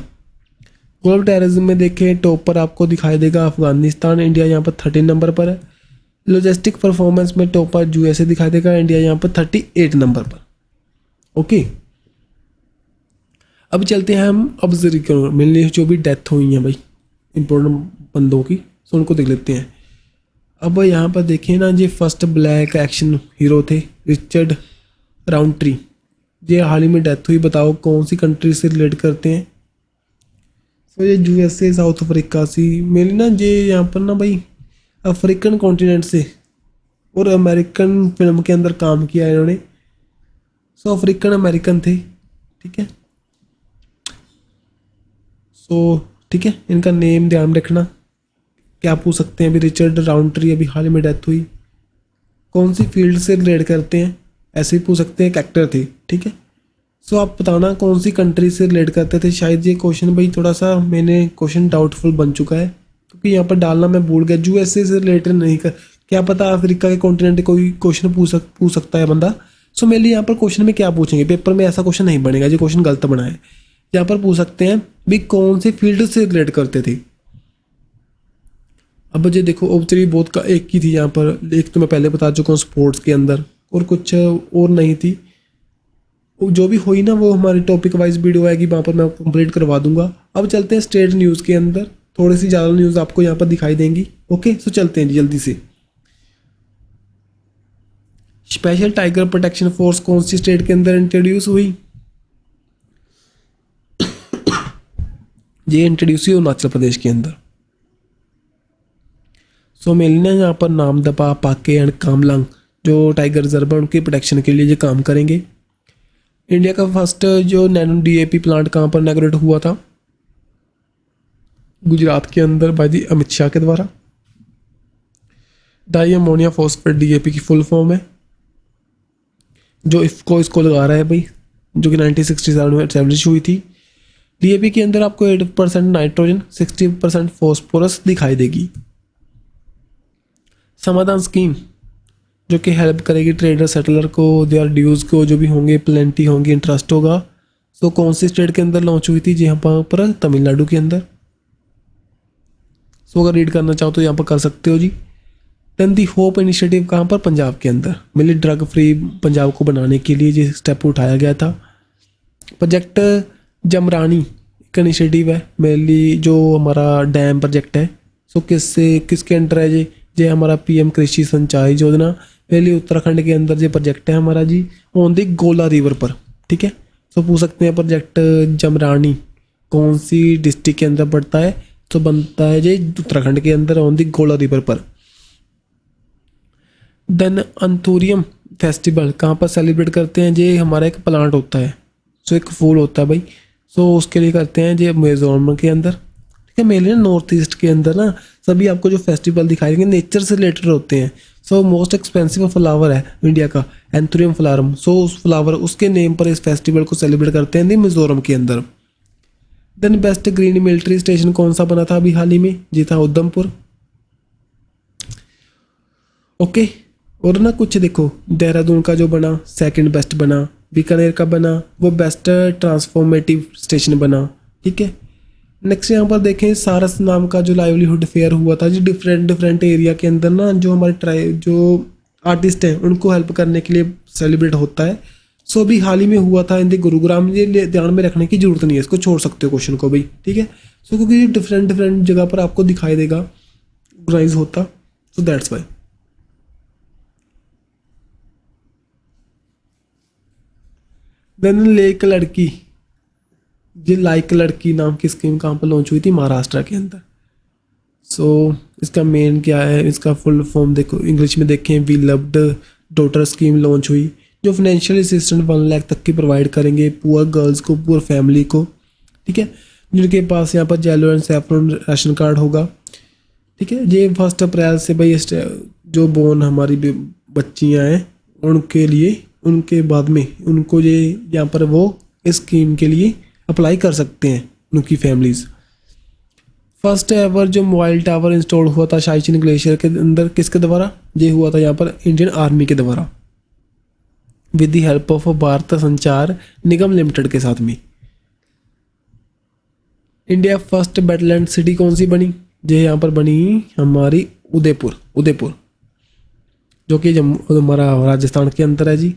S1: ग्लोबल टेररिज्म में देखें टॉप पर आपको दिखाई देगा अफगानिस्तान, इंडिया यहाँ पर 13 नंबर पर है। लॉजिस्टिक परफॉर्मेंस में टॉप पर यूएसए दिखाई देगा, इंडिया यहाँ पर 38 नंबर पर। ओके, अब चलते हैं हम ऑब्जर्व मिलने जो भी डेथ हुई हैं भाई इंपॉर्टेंट बंदों की, तो उनको देख लेते हैं। अब यहाँ पर देखिए ना, ये फर्स्ट ब्लैक एक्शन हीरो थे रिचर्ड राउंट्री, ये हाल ही में डेथ हुई। बताओ कौन सी कंट्री से रिलेट करते हैं? तो ये यूएसए, साउथ अफ्रीका सी मेनली ना, ये यहाँ पर ना भाई अफ्रीकन कॉन्टिनेंट से और अमेरिकन फिल्म के अंदर काम किया है इन्होंने। सो अफ्रीकन अमेरिकन थे, ठीक है। सो ठीक है, इनका नेम ध्यान रखना। क्या पूछ सकते हैं अभी रिचर्ड राउंट्री अभी हाल ही में डेथ हुई, कौन सी फील्ड से रिलेट करते हैं, ऐसे ही पूछ सकते हैं। एक एक्टर थे, ठीक है। सो आप बताना कौन सी कंट्री से रिलेट करते थे। शायद ये क्वेश्चन भाई थोड़ा सा मैंने क्वेश्चन डाउटफुल बन चुका है, क्योंकि यहाँ पर डालना मैं भूल गया। यूएसए से रिलेटेड नहीं कर, क्या पता अफ्रीका के कॉन्टिनेंट कोई क्वेश्चन पूछ सकता है बंदा। सो मेरे लिए यहाँ पर क्वेश्चन में क्या पूछेंगे, पेपर में ऐसा क्वेश्चन नहीं बनेगा, जो क्वेश्चन गलत बना है। यहाँ पर पूछ सकते हैं भी कौन से फील्ड से रिलेट करते थे। अब मुझे देखो ऑब्जर्व बहुत का एक ही थी यहाँ पर, एक तो मैं पहले बता चुका हूँ स्पोर्ट्स के अंदर, और कुछ और नहीं थी। जो भी हुई ना वो हमारी टॉपिक वाइज वीडियो आएगी, वहाँ पर मैं कंप्लीट करवा दूंगा। अब चलते हैं स्टेट न्यूज़ के अंदर, थोड़ी सी ज़्यादा न्यूज़ आपको यहाँ पर दिखाई देंगी। ओके, सो चलते हैं जल्दी से। स्पेशल टाइगर प्रोटेक्शन फोर्स कौन सी स्टेट के अंदर इंट्रोड्यूस हुई? ये इंट्रोड्यूस हुई अरुणाचल प्रदेश के अंदर। सो मिलने यहाँ पर नामदफा, पाके एंड कामलांग जो टाइगर रिजर्व है उनकी प्रोटेक्शन के लिए ये काम करेंगे। इंडिया का फर्स्ट जो नैनो डीएपी प्लांट कहाँ पर इनॉग्रेट हुआ था? गुजरात के अंदर बाय दी अमित शाह के द्वारा। डाई अमोनिया फॉस्फेट डीएपी की फुल फॉर्म है, जो इफको इसको लगा रहा है भाई, जो कि 1967 में एस्टैब्लिश हुई थी। डीएपी के अंदर आपको 8% नाइट्रोजन, 60% फॉस्फोरस दिखाई देगी। समाधान स्कीम जो कि हेल्प करेगी ट्रेडर सेटलर को, देयर ड्यूज को जो भी होंगे, प्लेंटी होंगी, इंटरेस्ट होगा। तो कौन सी स्टेट के अंदर लॉन्च हुई थी? जी यहाँ पर तमिलनाडु के अंदर। सो अगर रीड करना चाहो तो यहाँ पर कर सकते हो जी। देन दी होप इनिशिएटिव कहाँ पर? पंजाब के अंदर। मिली ड्रग फ्री पंजाब को बनाने के लिए ये स्टेप उठाया गया था। प्रोजेक्ट जमरानी एक इनिशिएटिव है मेनली, जो हमारा डैम प्रोजेक्ट है। सो किसके अंडर है ये हमारा पीएम कृषि सिंचाई योजना, पहले उत्तराखंड के अंदर ये प्रोजेक्ट है हमारा जी, ऑन दी गोला रिवर पर, ठीक है। सो पूछ सकते हैं प्रोजेक्ट जमरानी कौन सी डिस्ट्रिक्ट के अंदर पड़ता है? तो बनता है ये उत्तराखंड के अंदर ऑन दी गोला रिवर पर। देन अंथूरियम फेस्टिवल कहाँ पर सेलिब्रेट करते हैं? ये हमारा एक प्लांट होता है, सो एक फूल होता है भाई, सो उसके लिए करते हैं ये मिजोरम के अंदर, ठीक है। मेरे नॉर्थ ईस्ट के अंदर ना सभी आपको जो फेस्टिवल दिखाई देंगे नेचर से रिलेटेड होते हैं। सो मोस्ट एक्सपेंसिव फ्लावर है इंडिया का एंथोरियम फ्लावरम, सो उस फ्लावर उसके नेम पर इस फेस्टिवल को सेलिब्रेट करते हैं मिजोरम के अंदर। Then best green military station कौन सा बना था अभी हाल ही में? जी था उधमपुर। ओके, और ना कुछ देखो देहरादून का जो बना सेकंड बेस्ट बना, बीकानेर का बना वो बेस्ट ट्रांसफॉर्मेटिव स्टेशन बना, ठीक है। नेक्स्ट यहाँ पर देखें सारस नाम का जो लाइवलीहुड फेयर हुआ था जो डिफरेंट एरिया के अंदर ना, जो हमारे ट्राइब जो आर्टिस्ट हैं उनको हेल्प करने के लिए सेलिब्रेट होता है। सो अभी हाल ही में हुआ था इन दी गुरुग्राम। ये ध्यान में रखने की जरूरत नहीं है, इसको छोड़ सकते हो क्वेश्चन को भाई, ठीक है। सो क्योंकि डिफरेंट जगह पर आपको दिखाई देगा ऑर्गेनाइज होता, so that's why. Then lake लड़की, ये लाइक लड़की नाम की स्कीम कहाँ पर लॉन्च हुई थी? महाराष्ट्र के अंदर। सो इसका मेन क्या है, इसका फुल फॉर्म देखो इंग्लिश में देखें, we loved daughter scheme launch हुई, जो फाइनेंशियल असिस्टेंट 1 लाख तक की प्रोवाइड करेंगे पुअर गर्ल्स को, पुअर फैमिली को, ठीक है, जिनके पास यहाँ पर yellow and saffron ration card होगा, ठीक है। ये 1 अप्रैल से भाई जो बोर्न हमारी बच्चियाँ हैं उनके लिए, उनके बाद में उनको ये यहाँ पर वो इस स्कीम के लिए अप्लाई कर सकते हैं उनकी फैमिलीज़। फर्स्ट एवर जो मोबाइल टावर इंस्टॉल हुआ था शाइचिन ग्लेशियर के अंदर किसके द्वारा? ये हुआ था यहाँ पर इंडियन आर्मी के द्वारा। With the help of Bharat संचार निगम लिमिटेड के साथ में। इंडिया फर्स्ट वेटलैंड सिटी कौन सी बनी? ये यहाँ पर बनी हमारी उदयपुर जो कि हमारा राजस्थान के अंदर है जी।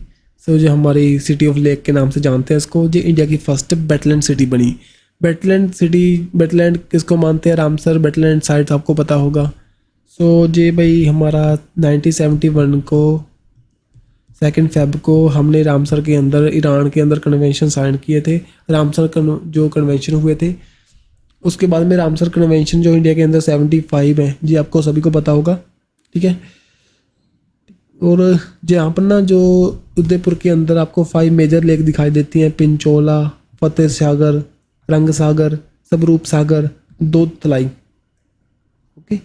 S1: सो जो हमारी सिटी ऑफ लेक के नाम से जानते हैं इसको, जो इंडिया की फर्स्ट वेटलैंड सिटी बनी। वेटलैंड किसको मानते हैं? रामसर वेटलैंड साइट आपको पता होगा। सो जे भाई हमारा 1971 को 2 फेब को हमने रामसर के अंदर ईरान के अंदर कन्वेंशन साइन किए थे। रामसर जो कन्वेंशन हुए थे, उसके बाद में रामसर कन्वेंशन जो इंडिया के अंदर 75 है जी, आपको सभी को पता होगा, ठीक है। और जो यहाँ पर ना जो उदयपुर के अंदर आपको 5 मेजर लेक दिखाई देती हैं, पिंचोला, फतेह सागर, रंग सागर, स्वरूप सागर, दूधतलाई। ओके,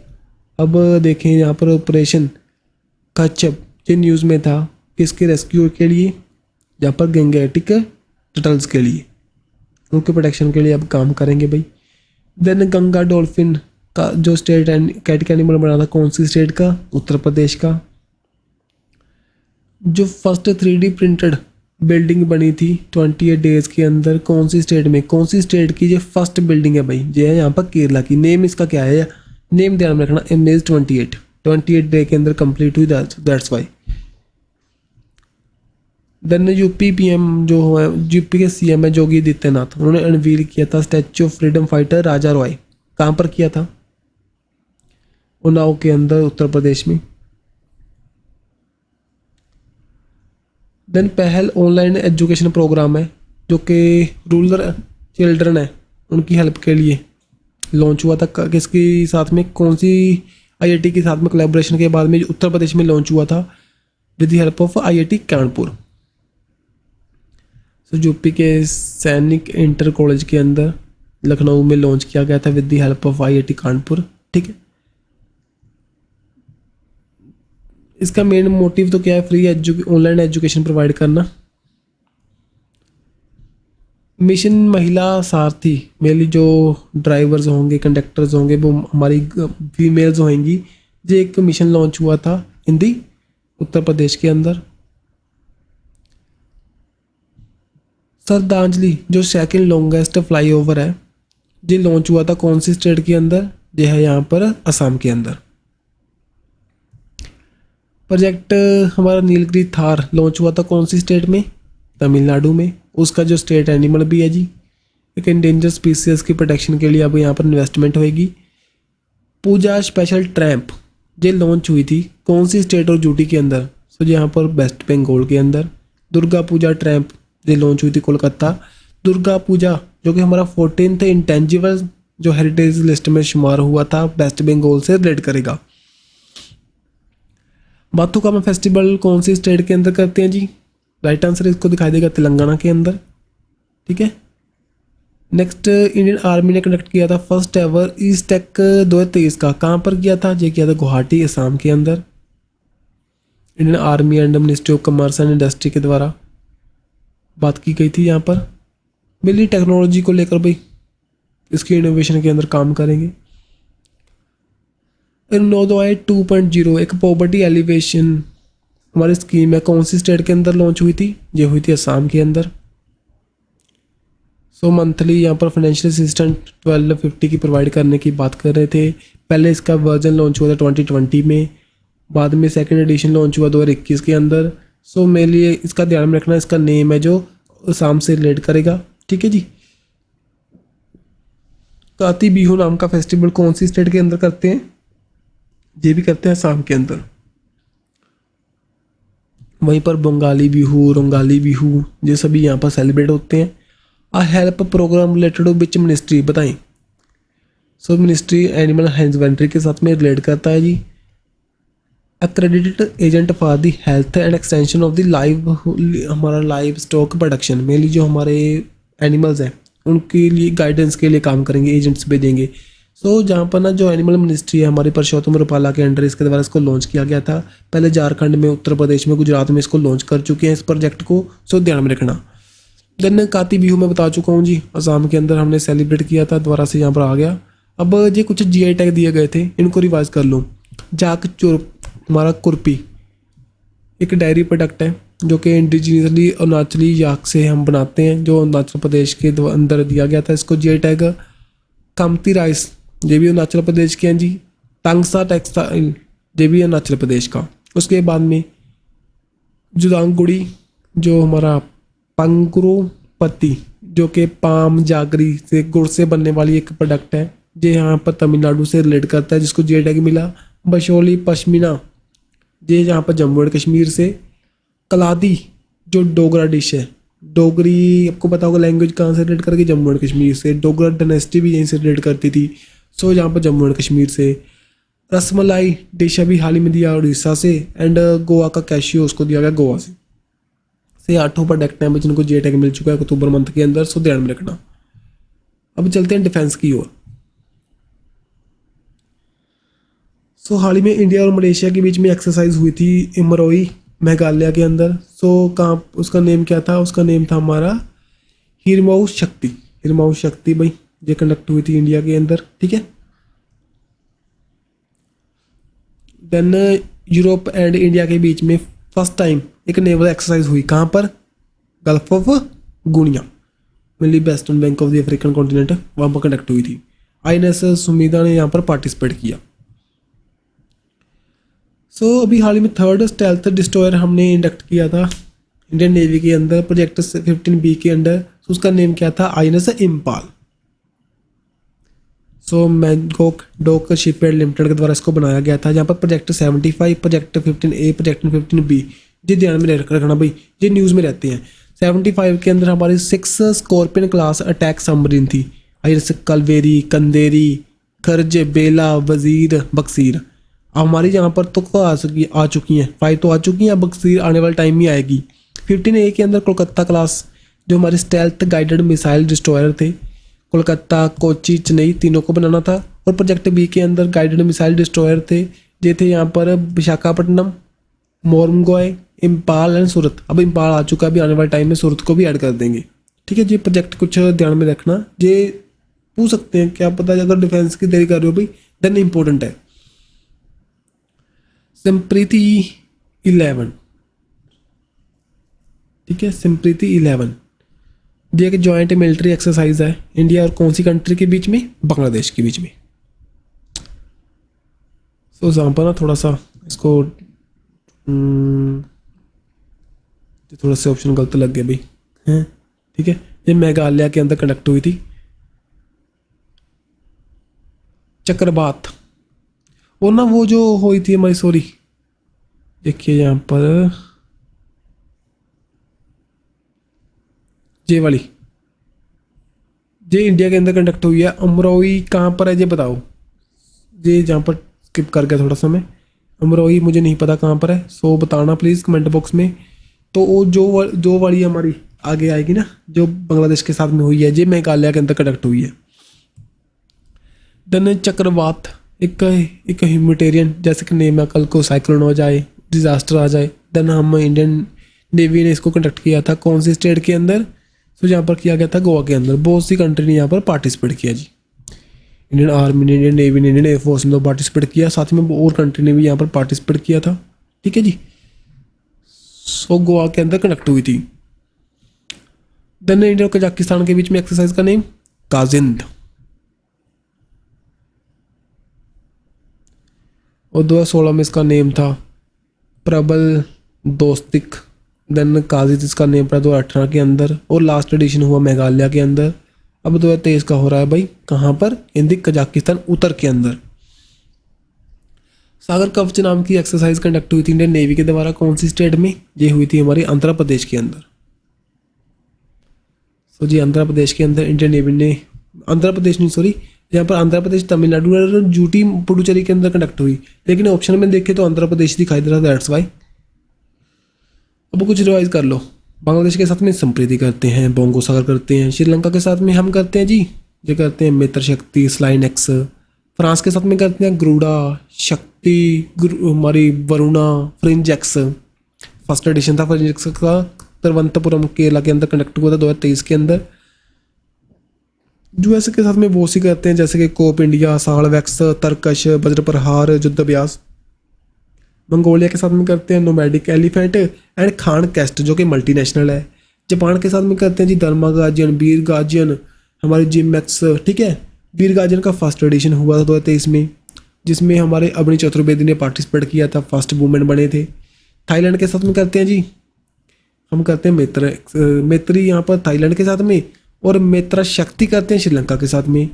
S1: अब देखें यहाँ पर ऑपरेशन कच्छप जो न्यूज़ में था, किसके रेस्क्यू के लिए? जहाँ पर गैंगेटिक टर्टल्स के लिए, उनके प्रोटेक्शन के लिए अब काम करेंगे भाई। देन गंगा डॉल्फिन का जो स्टेट कैटिक एनिमल बना था, कौन सी स्टेट का? उत्तर प्रदेश का। जो फर्स्ट 3D प्रिंटेड बिल्डिंग बनी थी 28 डेज के अंदर, कौन सी स्टेट में? कौन सी स्टेट की ये फर्स्ट बिल्डिंग है भाई? ये है यहाँ पर केरला की। नेम इसका क्या है? नेम ध्यान में रखना, इमेज 28 डे के अंदर कंप्लीट हुई, that's why. Then UP PM जो है, यूपी के CM है योगी आदित्यनाथ, उन्होंने अनवील किया था स्टैचू ऑफ फ्रीडम फाइटर राजा रॉय। कहाँ पर किया था? उन्नाव के अंदर, उत्तर प्रदेश में। देन पहल ऑनलाइन एजुकेशन प्रोग्राम है जो कि रूरल चिल्ड्रन है, उनकी हेल्प के लिए लॉन्च हुआ था। किसके साथ में? कौन सी IIT के साथ में कोलैबोरेशन के बाद में उत्तर प्रदेश में लॉन्च हुआ था, with the help of IIT Kanpur. So UP के सैनिक इंटर कॉलेज के अंदर लखनऊ में लॉन्च किया गया था with the help of IIT Kanpur, ठीक है। इसका मेन मोटिव तो क्या है? फ्री ऑनलाइन एजुकेशन प्रोवाइड करना। मिशन महिला सारथी, मेनली जो ड्राइवर्स होंगे, कंडक्टर्स होंगे, वो हमारी फीमेल्स होंगी। ये एक मिशन लॉन्च हुआ था हिंदी उत्तर प्रदेश के अंदर। श्रद्धांजलि जो सेकंड लॉन्गेस्ट फ्लाईओवर है, ये लॉन्च हुआ था कौन सी स्टेट के अंदर? ये है यहाँ पर असम के अंदर। प्रोजेक्ट हमारा नीलगिरी थार लॉन्च हुआ था कौन सी स्टेट में? तमिलनाडु में। उसका जो स्टेट एनिमल भी है जी, एक इंडेंजर स्पीसीज की प्रोटेक्शन के लिए अब यहाँ पर इन्वेस्टमेंट होएगी। पूजा स्पेशल ट्रैम्प ये लॉन्च हुई थी कौन सी स्टेट और यूटी के अंदर? सो यहाँ पर वेस्ट बंगाल के अंदर। दुर्गा पूजा ट्रैम्प ये लॉन्च हुई थी कोलकाता। दुर्गा पूजा जो कि हमारा 14th इंटेंजिबल जो हेरिटेज लिस्ट में शुमार हुआ था, वेस्ट बंगाल से रिलेट करेगा। बाथुकामा फेस्टिवल कौन सी स्टेट के अंदर करते हैं जी? राइट आंसर इसको दिखाई देगा तेलंगाना के अंदर, ठीक है। नेक्स्ट, इंडियन आर्मी ने कंडक्ट किया था फर्स्ट एवर ईस्ट टेक 2023 का। कहाँ पर किया था? ये किया था गुवाहाटी, असम के अंदर। Indian army and ministry of commerce and industry के द्वारा बात की गई थी। यहाँ पर मिली टेक्नोलॉजी को लेकर भाई इसकी इनोवेशन के अंदर काम करेंगे। नोदोआई 2.0 एक पॉवर्टी एलिवेशन हमारी स्कीम है, कौन सी स्टेट के अंदर लॉन्च हुई थी? ये हुई थी असम के अंदर। सो मंथली यहाँ पर फाइनेंशियल असिस्टेंट 1250 की प्रोवाइड करने की बात कर रहे थे। पहले इसका वर्जन लॉन्च हुआ था 2020 में, बाद में सेकंड एडिशन लॉन्च हुआ 2021 के अंदर। सो मेरे लिए इसका ध्यान में रखना, इसका नेम है जो असम से रिलेट करेगा, ठीक है जी। काती बिहू नाम का फेस्टिवल कौन सी स्टेट के अंदर करते हैं? ये भी करते हैं असम के अंदर। वहीं पर बंगाली बिहू, रंगाली बिहू ये सभी यहाँ पर सेलिब्रेट होते हैं। A help programme related to which ministry बताएं? सो मिनिस्ट्री एनिमल हस्बेंड्री के साथ में रिलेट करता है जी। Accredited agent for the health and extension of the live, हमारा लाइव स्टॉक प्रोडक्शन, मेनली जो हमारे एनिमल्स हैं उनके लिए गाइडेंस के लिए काम करेंगे, एजेंट्स भेजेंगे। सो जहाँ पर ना जो एनिमल मिनिस्ट्री है हमारी परसोत्तम रुपाला के अंडर, इसके द्वारा इसको लॉन्च किया गया था। पहले झारखंड में, उत्तर प्रदेश में, गुजरात में इसको लॉन्च कर चुके हैं इस प्रोजेक्ट को, सो ध्यान में रखना। देन काती बिहू मैं बता चुका हूँ जी, असम के अंदर हमने सेलिब्रेट किया था, दोबारा से यहाँ पर आ गया। अब ये कुछ GI टैग दिए गए थे, इनको रिवाइज कर लो। जाक चुर हमारा कुर्पी एक डायरी प्रोडक्ट है, जो कि इंडिजीनियसली अरुणाचली याक से हम बनाते हैं, जो अरुणाचल प्रदेश के अंदर दिया गया था इसको जीआई टैग। कामती राइस ये भी अरुणाचल प्रदेश के हैं जी। टांगसा टेक्सटाइल ये भी अरुणाचल प्रदेश का। उसके बाद में जुदांगुड़ी जो हमारा पंगुरु पत्ती जो कि पाम जागरी से गुड़ से बनने वाली एक प्रोडक्ट है, जो यहाँ पर तमिलनाडु से रिलेट करता है, जिसको जीआई टैग मिला। बशोली पश्मीना ये यहाँ पर जम्मू एंड कश्मीर से। कलादी जो डोगरा डिश है, डोगरी आपको पता होगा लैंग्वेज कहाँ से रिलेट करके, जम्मू एंड कश्मीर से। डोगरा डायनेस्टी भी यहीं से रिलेट करती थी, सो यहाँ पर जम्मू एंड कश्मीर से। रसमलाई डिश अभी हाल ही में दिया उड़ीसा से। एंड गोवा का कैशियो उसको दिया गया गोवा से। 8 प्रोडक्ट हैं जिनको जीआई टैग मिल चुका है अक्टूबर मंथ के अंदर, सो ध्यान में रखना। अब चलते हैं डिफेंस की ओर। सो हाल ही में इंडिया और मलेशिया के बीच में एक्सरसाइज हुई थी इमरोई मेघालय के अंदर। सो कहाँ उसका नेम क्या था? उसका नेम था हमारा हिरमाऊ शक्ति। हिरमाऊ शक्ति भाई ये कंडक्ट हुई थी इंडिया के अंदर, ठीक है। देन यूरोप एंड इंडिया के बीच में फर्स्ट टाइम एक नेवल एक्सरसाइज हुई, कहाँ पर? गल्फ ऑफ गुनिया, मिली western bank of the African continent, वहाँ पर कंडक्ट हुई थी। आईएनएस सुमिदा ने यहाँ पर पार्टिसिपेट किया। सो अभी हाल ही में 3rd स्टेल्थ डिस्ट्रॉयर हमने इंडक्ट किया था इंडियन नेवी के अंदर प्रोजेक्ट 15B के अंडर। सो उसका नेम क्या था? आईएनएस इम्पाल। सो मैंगोक डोक शिपयार्ड लिमिटेड के द्वारा इसको बनाया गया था। जहाँ पर project 75, project 15A, project 15B ये ध्यान में रखना भाई, ये न्यूज़ में रहते हैं। 75 के अंदर हमारी 6 स्कॉर्पियन क्लास अटैक सबमरीन थी, आईएनएस कलवेरी, कंदेरी, खर्ज, बेला, वजीर, बक्सीर। हमारी यहाँ पर तो आ चुकी हैं, 5 तो आ चुकी हैं, अब बक्सीर आने वाले टाइम में आएगी। 15A के अंदर कोलकाता क्लास जो हमारे स्टेल्थ गाइडेड मिसाइल डिस्ट्रॉयर थे, कोलकाता, कोची, चेन्नई तीनों को बनाना था। और प्रोजेक्ट B के अंदर गाइडेड मिसाइल डिस्ट्रॉयर थे, ये थे यहाँ पर विशाखापट्टनम, मोरमगोय, इम्पाल एंड सूरत। अब इम्पाल आ चुका है, अभी आने वाले टाइम में सूरत को भी ऐड कर देंगे, ठीक है। ये प्रोजेक्ट कुछ ध्यान में रखना, ये पूछ सकते हैं क्या पता अगर डिफेंस की तैयारी कर रहे हो भाई देन इंपॉर्टेंट है। सिम्प्रीति 11, ठीक है, सिम्प्रीति 11 ये एक जॉइंट मिलिट्री एक्सरसाइज है इंडिया और कौन सी कंट्री के बीच में? बांग्लादेश के बीच में। सो यहाँ पर ना थोड़ा सा इसको थोड़ा सा ऑप्शन गलत लग गया भाई हैं, ठीक है। ये मेघालय के अंदर कंडक्ट हुई थी। चक्रवात और ना वो जो हुई थी हमारी, सॉरी देखिए यहाँ पर ये वाली, ये इंडिया के अंदर कंडक्ट हुई है। अमरोई कहाँ पर है ये बताओ? ये जहाँ पर स्किप कर गया थोड़ा सा मैं, अमरोई मुझे नहीं पता कहाँ पर है, सो बताना प्लीज़ कमेंट बॉक्स में। तो वो जो वाली हमारी आगे आएगी ना, जो बांग्लादेश के साथ में हुई है, ये मेघालय के अंदर कंडक्ट हुई है। देन चक्रवात एक ह्यूमैनिटेरियन, जैसे कि नेम है, कल को साइक्लोन हो जाए, डिजास्टर आ जाए, देन हम इंडियन नेवी ने इसको कंडक्ट किया था कौन सी स्टेट के अंदर? तो यहाँ पर किया गया था गोवा के अंदर। बहुत सी कंट्री ने यहाँ पर पार्टिसिपेट किया जी, इंडियन आर्मी ने, इंडियन नेवी ने, इंडियन एयरफोर्स ने तो पार्टिसिपेट किया, साथ में और कंट्री ने भी यहाँ पर पार्टिसिपेट किया था, ठीक है जी। सो गोवा के अंदर कंडक्ट हुई थी। देन इंडिया और कजाकिस्तान के बीच में एक्सरसाइज का नेम काजिंद, और 2016 में इसका नेम था प्रबल दोस्तिक। देन काजिद इसका नेम पड़ा 2018 के अंदर, और लास्ट एडिशन हुआ मेघालय के अंदर। अब 2023 का हो रहा है भाई कहाँ पर? हिंदी कजाकिस्तान उत्तर के अंदर। सागर कवच नाम की एक्सरसाइज कंडक्ट हुई थी इंडियन नेवी के द्वारा कौन सी स्टेट में? ये हुई थी हमारी आंध्र प्रदेश के अंदर। सो जी आंध्र प्रदेश के अंदर इंडियन नेवी ने, आंध्र प्रदेश नहीं सॉरी, यहाँ पर आंध्र प्रदेश, तमिलनाडु और यूटी पुडुचेरी के अंदर कंडक्ट हुई, लेकिन ऑप्शन में देखे तो आंध्र प्रदेश दिखाई दे रहा था, दैट्स वाई। अब कुछ रिवाइज कर लो। बांग्लादेश के साथ में संप्रीति करते हैं, बोंगो सागर करते हैं, श्रीलंका के साथ में हम करते हैं जी, ये करते हैं मित्र शक्ति स्लाइन एक्स। फ्रांस के साथ में करते हैं ग्रूडा शक्ति, हमारी Varuna, fringe x. First edition था फ्रिंज एक्स का, तिरुवनंतपुरम केरला के अंदर कंडक्ट हुआ था 2023 के अंदर। यूएस के साथ में वो सी करते हैं जैसे कि कोप इंडिया, साल वैक्स, तरकश, वज्र प्रहार, युद्ध अभ्यास। मंगोलिया के साथ में करते हैं nomadic elephant and Khan caste जो कि मल्टीनेशनल है। जापान के साथ में करते हैं जी धर्मा गार्जियन, वीर गार्जियन, हमारे जिम मैक्स, ठीक है। वीर गार्जियन का फर्स्ट एडिशन हुआ था 2023 में, जिसमें हमारे अवनी चतुर्वेदी ने पार्टिसिपेट किया था, फर्स्ट वुमेन बने थे। थाईलैंड के साथ में करते हैं जी, हम करते हैं मैत्री यहाँ पर थाईलैंड के साथ में, और मित्रा शक्ति करते हैं श्रीलंका के साथ में।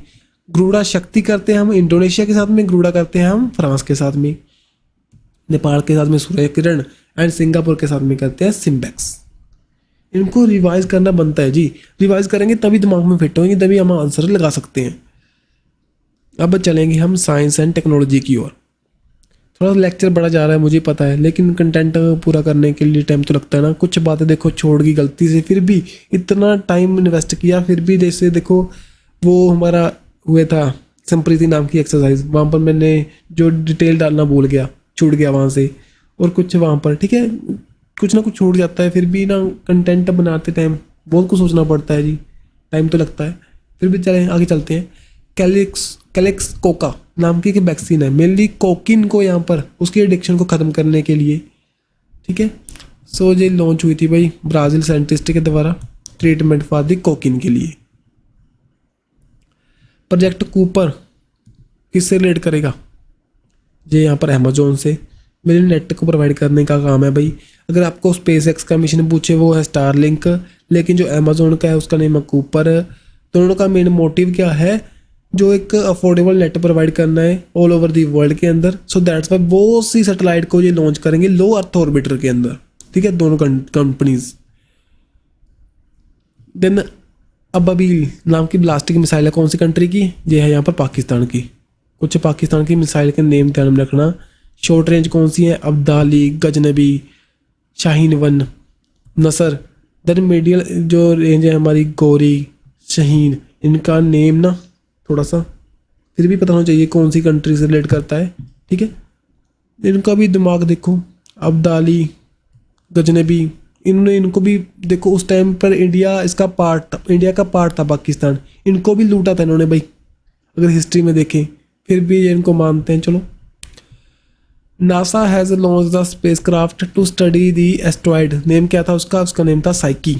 S1: गरुड़ा शक्ति करते हैं हम इंडोनेशिया के साथ में, गरुड़ा करते हैं हम फ्रांस के साथ में। नेपाल के साथ में सूर्य किरण एंड सिंगापुर के साथ में करते हैं सिम्बेक्स। इनको रिवाइज करना बनता है जी, रिवाइज करेंगे तभी दिमाग में फिट होंगे, तभी हम आंसर लगा सकते हैं। अब चलेंगे हम साइंस एंड टेक्नोलॉजी की ओर। थोड़ा लेक्चर बड़ा जा रहा है मुझे पता है, लेकिन कंटेंट पूरा करने के लिए टाइम तो लगता है ना। कुछ बातें देखो छोड़ गई गलती से, फिर भी इतना टाइम इन्वेस्ट किया, फिर भी जैसे देखो वो हमारा हुए था संप्रीति नाम की एक्सरसाइज, वहाँ पर मैंने जो डिटेल डालना भूल गया, छूट गया वहाँ से, और कुछ वहाँ पर, ठीक है, कुछ ना कुछ छूट जाता है। फिर भी ना कंटेंट बनाते टाइम बहुत कुछ सोचना पड़ता है जी, टाइम तो लगता है। फिर भी चलें आगे चलते हैं। कैलिक्स कोका नाम की एक वैक्सीन है, मेनली कोकिन को यहाँ पर उसकी एडिक्शन को ख़त्म करने के लिए, ठीक है। सो ये लॉन्च हुई थी भाई ब्राज़ील साइंटिस्ट के द्वारा ट्रीटमेंट फॉर द कोकिन के लिए। प्रोजेक्ट कूपर किससे रिलेट करेगा? ये यहाँ पर अमेजोन से मेरे नेट को प्रोवाइड करने का काम है भाई। अगर आपको स्पेस एक्स का मिशन पूछे वो है स्टारलिंक, लेकिन जो अमेजोन का है उसका नेम है कूपर। दोनों का मेन मोटिव क्या है? जो एक अफोर्डेबल नेट प्रोवाइड करना है ऑल ओवर दी वर्ल्ड के अंदर। सो दैट्स वाई बहुत सी सैटेलाइट को ये लॉन्च करेंगे लो अर्थ ऑर्बिटर के अंदर, ठीक है, दोनों कंपनीज। देन अब अभी नाम की ब्लास्टिक मिसाइल है कौन सी कंट्री की? ये है यहाँ पर पाकिस्तान की। कुछ पाकिस्तान की मिसाइल के नेम ध्यान में रखना। शॉर्ट रेंज कौन सी है? अब्दाली, गजनबी, शाहीन 1, नसर। देन मीडियल जो रेंज है हमारी गौरी, शहीन। इनका नेम ना थोड़ा सा फिर भी पता होना चाहिए कौन सी कंट्री से रिलेट करता है, ठीक है। इनका भी दिमाग देखो, अब्दाली, गजनबी, इन्होंने इनको भी देखो उस टाइम पर इंडिया का पार्ट था पाकिस्तान, इनको भी लूटा था इन्होंने भाई, अगर हिस्ट्री में देखें। फिर भी ये इनको मानते हैं। चलो, NASA has launch the spacecraft to study the asteroid. Name क्या था उसका? उसका नेम था साइकी।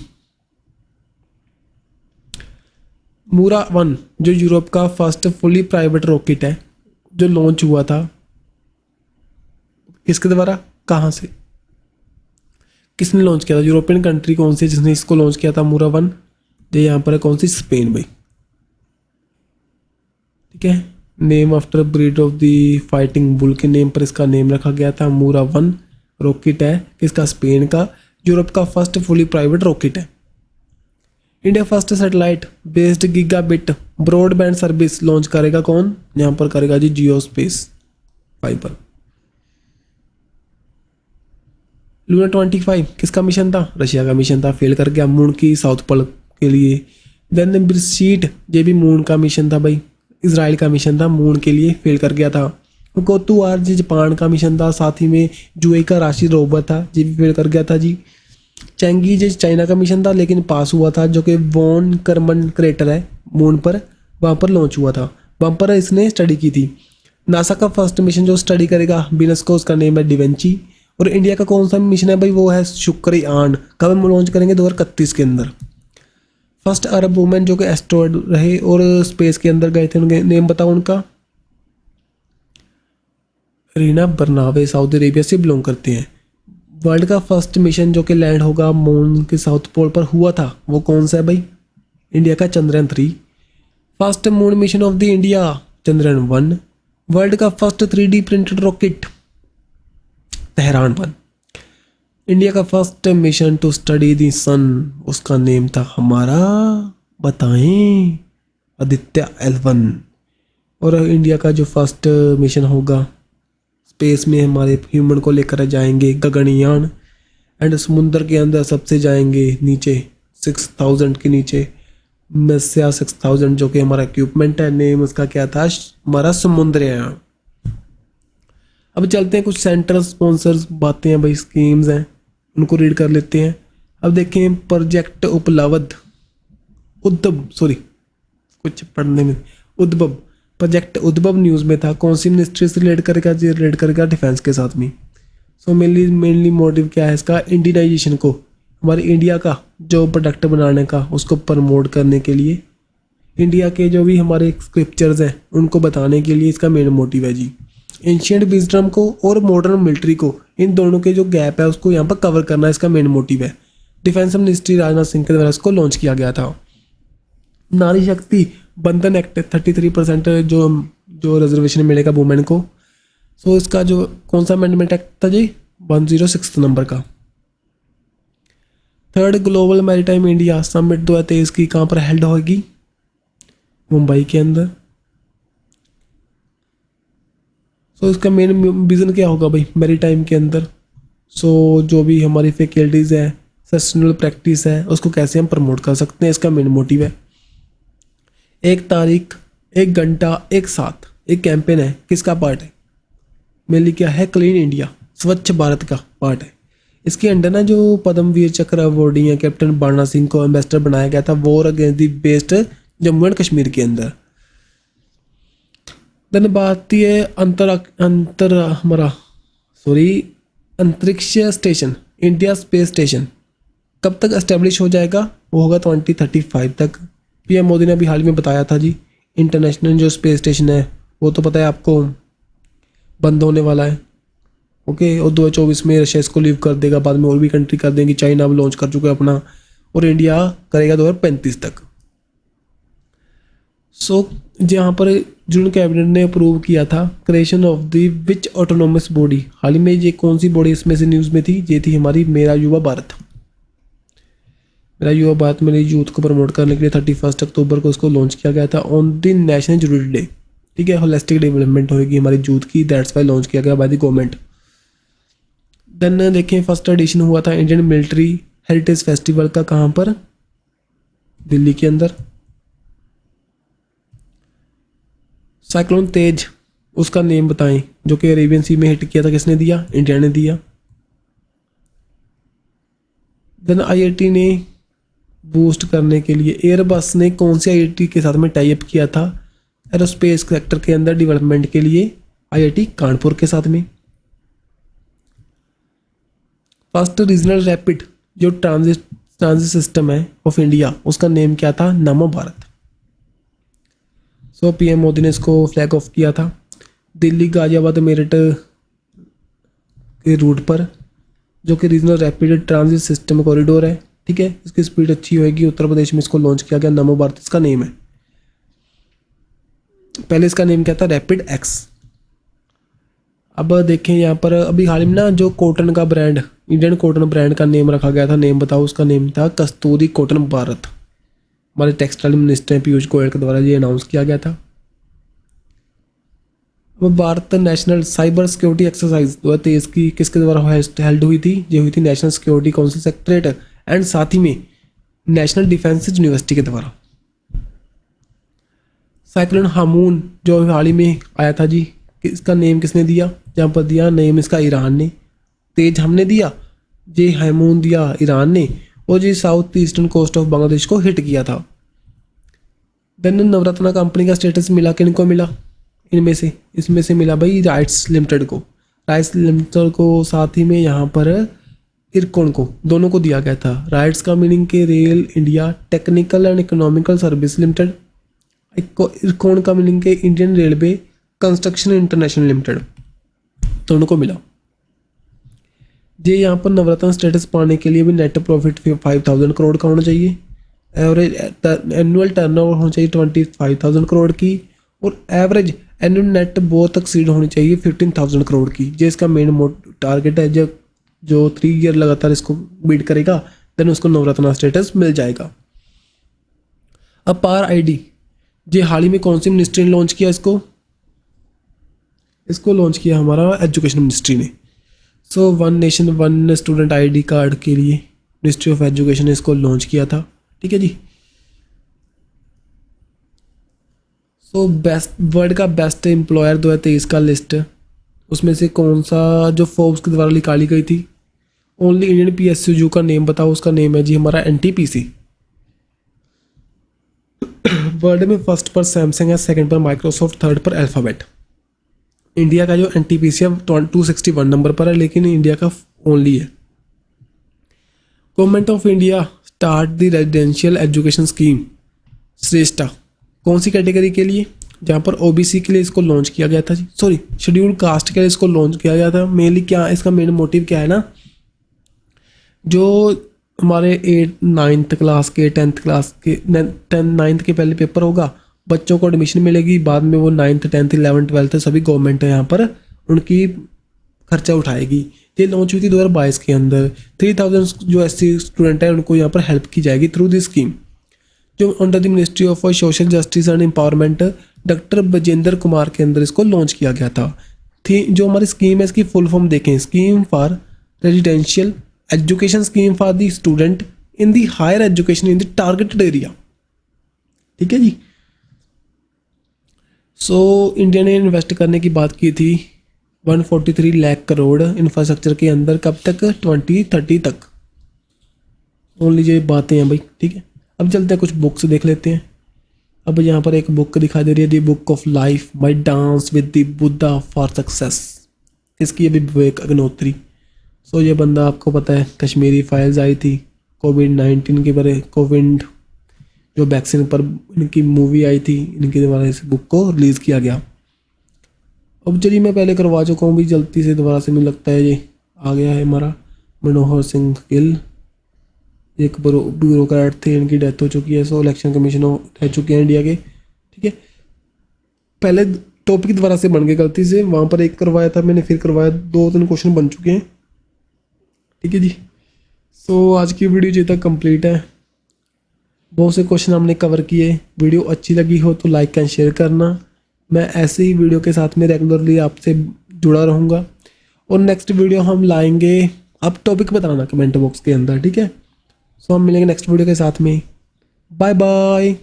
S1: मूरा 1 जो यूरोप का फर्स्ट फुली प्राइवेट रॉकेट है जो लॉन्च हुआ था, किसके द्वारा, कहाँ से, किसने लॉन्च किया था? यूरोपियन कंट्री कौन सी जिसने इसको लॉन्च किया था मूरा 1? ये यहाँ पर है कौन सी? स्पेन भाई, ठीक है। Name after breed of the fighting bull के नेम पर इसका नेम रखा गया था। मूरा 1 रॉकेट है किसका? स्पेन का। यूरोप का फर्स्ट फुली प्राइवेट रॉकेट है। India first satellite based gigabit broadband service launch करेगा कौन? यहाँ पर करेगा जी जियो स्पेस फाइबर। लूना 25 किसका मिशन था? रशिया का मिशन था, फेल कर गया मून की साउथ पोल के लिए। देन ब्रिसीट ये भी मून का मिशन था भाई, इसराइल का मिशन था, मून के लिए फेल कर गया था। गोतू आर जी जापान का मिशन था, साथ ही में जुए का राशि रोवर था, ये भी फेल कर गया था जी। चैंगी जी चाइना का मिशन था लेकिन पास हुआ था, जो कि वॉन करमन क्रेटर है मून पर, वहाँ पर लॉन्च हुआ था, वहाँ पर इसने स्टडी की थी। नासा का फर्स्ट मिशन जो स्टडी करेगा विनस को, उसका नेम है डिवेंची। और इंडिया का कौन सा मिशन है भाई? वो है शुक्रयान। कब हम लॉन्च करेंगे? 2031 के अंदर। फर्स्ट अरब वुमेन जो कि एस्ट्रॉयड रहे और स्पेस के अंदर गए थे, उनके नेम बताओ उनका। रीना बर्नावे सऊदी अरेबिया से बिलोंग करते हैं। वर्ल्ड का फर्स्ट मिशन जो कि लैंड होगा मून के साउथ पोल पर हुआ था, वो कौन सा है भाई? इंडिया का Chandrayaan 3। First moon mission of the India Chandrayaan 1। World का first 3D printed rocket Tehran 1। India का first mission to study the sun, उसका नेम था हमारा, बताएं, आदित्य L1। और इंडिया का जो फर्स्ट मिशन होगा स्पेस में हमारे ह्यूमन को लेकर जाएंगे गगनयान, एंड समुद्र के अंदर सबसे जाएंगे नीचे 6000 के नीचे मस्या 6000 जो कि हमारा इक्विपमेंट है। नेम उसका क्या था? हमारा समुद्रयान। अब चलते हैं कुछ सेंट्रल स्पॉन्सर्स बातें हैं भाई, स्कीम्स हैं, उनको रीड कर लेते हैं। अब देखें प्रोजेक्ट उद्भव प्रोजेक्ट उद्भव न्यूज़ में था, कौन सी मिनिस्ट्री से रिलेट करेगा? जी रिलेट करेगा डिफेंस के साथ में। सो मेनली मोटिव क्या है इसका, इंडियनाइजेशन को, हमारे इंडिया का जो प्रोडक्ट बनाने का उसको प्रमोट करने के लिए, इंडिया के जो भी हमारे स्क्रिप्चर्स हैं उनको बताने के लिए इसका मेन मोटिव है जी। एंशियंट विजडम को और मॉडर्न मिलिट्री को, इन दोनों के जो गैप है उसको यहाँ पर कवर करना इसका मेन मोटिव है। डिफेंस मिनिस्ट्री राजनाथ सिंह के द्वारा इसको लॉन्च किया गया था। नारी शक्ति बंधन एक्ट 33% जो रिजर्वेशन मिलेगा वुमेन को। सो इसका जो कौन सा अमेंडमेंट एक्ट था जी, 106 नंबर का। Third global maritime India summit 2023 की कहाँ पर हेल्ड होगी, मुंबई के अंदर। सो इसका मेन विजन क्या होगा भाई मैरीटाइम के अंदर। सो जो भी हमारी फैकल्टीज़ है, सस्टेनेबल प्रैक्टिस है, उसको कैसे हम प्रमोट कर सकते हैं, इसका मेन मोटिव है। एक तारीख, एक घंटा, एक साथ, एक कैंपेन है, किसका पार्ट है, मेनली क्या है, क्लीन इंडिया, स्वच्छ भारत का पार्ट है। इसके अंडर ना जो पद्मवीर चक्र अवॉर्डी है कैप्टन बाणा सिंह को एम्बेसडर बनाया गया था war against the best Jammu and Kashmir के अंदर। देन भारतीय अंतरिक्ष स्टेशन, इंडिया स्पेस स्टेशन कब तक एस्टेब्लिश हो जाएगा, वो होगा 2035 तक। पीएम मोदी ने अभी हाल में बताया था जी, इंटरनेशनल जो स्पेस स्टेशन है वो तो पता है आपको बंद होने वाला है, ओके। और 2024 में रशिया इसको लीव कर देगा, बाद में और भी कंट्री कर देंगी, चाइना अब लॉन्च कर चुका है अपना, और इंडिया करेगा 2035 तक। सो जहाँ पर जून कैबिनेट ने अप्रूव किया था creation of the which autonomous body, हाल ही में ये कौन सी बॉडी इसमें से न्यूज़ में थी, ये थी हमारी मेरा युवा भारत। मेरा युवा भारत मेरे यूथ को प्रमोट करने के लिए 31 अक्टूबर को इसको लॉन्च किया गया था on the national youth day, ठीक है। होलिस्टिक डेवलपमेंट होगी हमारी यूथ की, दैट्स वाई लॉन्च किया गया बाय द गवर्नमेंट। देन देखें फर्स्ट एडिशन हुआ था इंडियन मिलिट्री हेरिटेज फेस्टिवल का, कहाँ पर, दिल्ली के अंदर। साइक्लोन तेज, उसका नेम बताएं, जो कि अरेबियन सी में हिट किया था, किसने दिया, इंडिया ने दिया। देन आईआईटी ने बूस्ट करने के लिए, एयरबस ने कौन से आईआईटी के साथ में टाई अप किया था एरोस्पेस सेक्टर के अंदर डेवलपमेंट के लिए, आईआईटी कानपुर के साथ में। फर्स्ट रीजनल रैपिड जो ट्रांजिट सिस्टम है ऑफ इंडिया, उसका नेम क्या था, नमो भारत। सो पीएम मोदी ने इसको फ्लैग ऑफ किया था दिल्ली गाजियाबाद मेरठ के रूट पर, जो कि regional rapid transit system corridor है, ठीक है। इसकी स्पीड अच्छी होगी। उत्तर प्रदेश में इसको लॉन्च किया गया, नमो भारत इसका नेम है। पहले इसका नेम क्या था, रैपिड एक्स। अब देखें यहाँ पर अभी हाल ही में ना जो कॉटन का ब्रांड, इंडियन कॉटन ब्रांड का नेम रखा गया था, नेम बताओ, उसका नेम था कस्तूरी कॉटन भारत। हमारे टेक्सटाइल मिनिस्टर पीयूष गोयल के द्वारा ये अनाउंस किया गया था। अब Bharat national cyber security exercise 2023 की किसके द्वारा हेल्ड हुई थी, ये हुई थी national security council secretariat and साथ ही में नेशनल डिफेंस यूनिवर्सिटी के द्वारा। साइक्लोन हामून जो हाल ही में आया था जी, इसका नेम किसने दिया, जहाँ पर दिया नेम इसका ईरान ने, तेज हमने दिया, जे हामून दिया ईरान ने, और जी south eastern coast of Bangladesh को हिट किया था। देन नवरत्ना कंपनी का स्टेटस मिला, किनको मिला, इसमें से मिला भाई राइट्स लिमिटेड को, राइट्स लिमिटेड को, साथ ही में यहाँ पर इरकॉन को, दोनों को दिया गया था। राइट्स का मीनिंग के rail India technical and economical service limited, IRCON का मीनिंग के Indian railway construction international limited, दोनों को मिला। ये यहाँ पर नवरत्न स्टेटस पाने के लिए भी नेट प्रॉफिट 5000 करोड़ का होना चाहिए, एवरेज एनुअल टर्नओवर होना चाहिए 25,000 करोड़ की, और एवरेज एनुअल नेट बहुत एक्सीड होनी चाहिए 15,000 करोड़ की। ये इसका मेन टारगेट है। जो 3 ईयर लगातार इसको बीट करेगा देन उसको नवरत्ना स्टेटस मिल जाएगा। अब पार आईडी, ये हाल ही में कौन सी मिनिस्ट्री ने लॉन्च किया, इसको लॉन्च किया हमारा एजुकेशन मिनिस्ट्री ने। So one nation one student ID card के लिए मिनिस्ट्री ऑफ एजुकेशन ने इसको लॉन्च किया था, ठीक है जी। सो बेस्ट वर्ल्ड का बेस्ट एम्प्लॉयर 2023 का लिस्ट, उसमें से कौन सा जो फोर्ब्स के द्वारा निकाली गई थी, ओनली इंडियन PSU का नेम बताओ, उसका नेम है जी हमारा NTPC। वर्ल्ड में फर्स्ट पर सैमसंग है, सेकंड पर माइक्रोसॉफ्ट, थर्ड पर अल्फाबेट। इंडिया का जो NTPC 261 नंबर पर है, लेकिन इंडिया का ओनली है। Government of India start the residential education scheme Shreshta कौन सी कैटेगरी के लिए? जहाँ पर OBC के लिए इसको लॉन्च किया गया था जी, सॉरी शेड्यूल्ड कास्ट के लिए इसको लॉन्च किया गया था। मेनली क्या इसका मेन मोटिव क्या है ना, जो हमारे 9th क्लास के 10th क्लास के 9th के पहले पेपर होगा, बच्चों को एडमिशन मिलेगी, बाद में वो 9th 10th 11th 12th सभी गवर्नमेंट है यहाँ पर उनकी खर्चा उठाएगी। ये लॉन्च हुई थी 2022 के अंदर। 3000 जो SC स्टूडेंट है उनको यहाँ पर हेल्प की जाएगी थ्रू दिस स्कीम, जो under the ministry of social justice and empowerment doctor Bajinder Kumar के अंदर इसको लॉन्च किया गया था। जो हमारी स्कीम है इसकी फुल फॉर्म देखें, scheme for residential education scheme for the student in the higher education in the targeted area. ठीक है जी। सो इंडिया ने इन्वेस्ट करने की बात की थी 143 लाख करोड़ इंफ्रास्ट्रक्चर के अंदर, कब तक? 2030 तक। ओनली ये बातें हैं भाई, ठीक है। अब चलते हैं कुछ बुक्स देख लेते हैं। अब यहाँ पर एक बुक दिखाई दे रही है, the book of life my dance with the Buddha for success. इसकी अभी विवेक अग्निहोत्री। सो ये बंदा आपको पता है, कश्मीरी फाइल्स आई थी कोविड-19 के बारे, कोविड जो वैक्सीन पर इनकी मूवी आई थी, इनके द्वारा इस बुक को रिलीज़ किया गया। अब चलिए मैं पहले करवा चुका हूँ भी, जल्दी से दोबारा से मुझे लगता है ये आ गया है हमारा। मनोहर सिंह गिल एक ब्यूरोक्रेट थे, इनकी डेथ हो चुकी है। सो इलेक्शन कमीशन रह चुके हैं इंडिया के, ठीक है। पहले टॉपिक दोबारा से बन गए गलती से, वहाँ पर एक करवाया था मैंने, फिर करवाया, 2-3 क्वेश्चन बन चुके हैं, ठीक है जी। सो आज की वीडियो जी तक कंप्लीट है। बहुत से क्वेश्चन हमने कवर किए। वीडियो अच्छी लगी हो तो लाइक एंड शेयर करना। मैं ऐसे ही वीडियो के साथ में रेगुलरली आपसे जुड़ा रहूँगा, और नेक्स्ट वीडियो हम लाएंगे, आप टॉपिक बताना कमेंट बॉक्स के अंदर, ठीक है। सो हम मिलेंगे नेक्स्ट वीडियो के साथ में। Bye bye.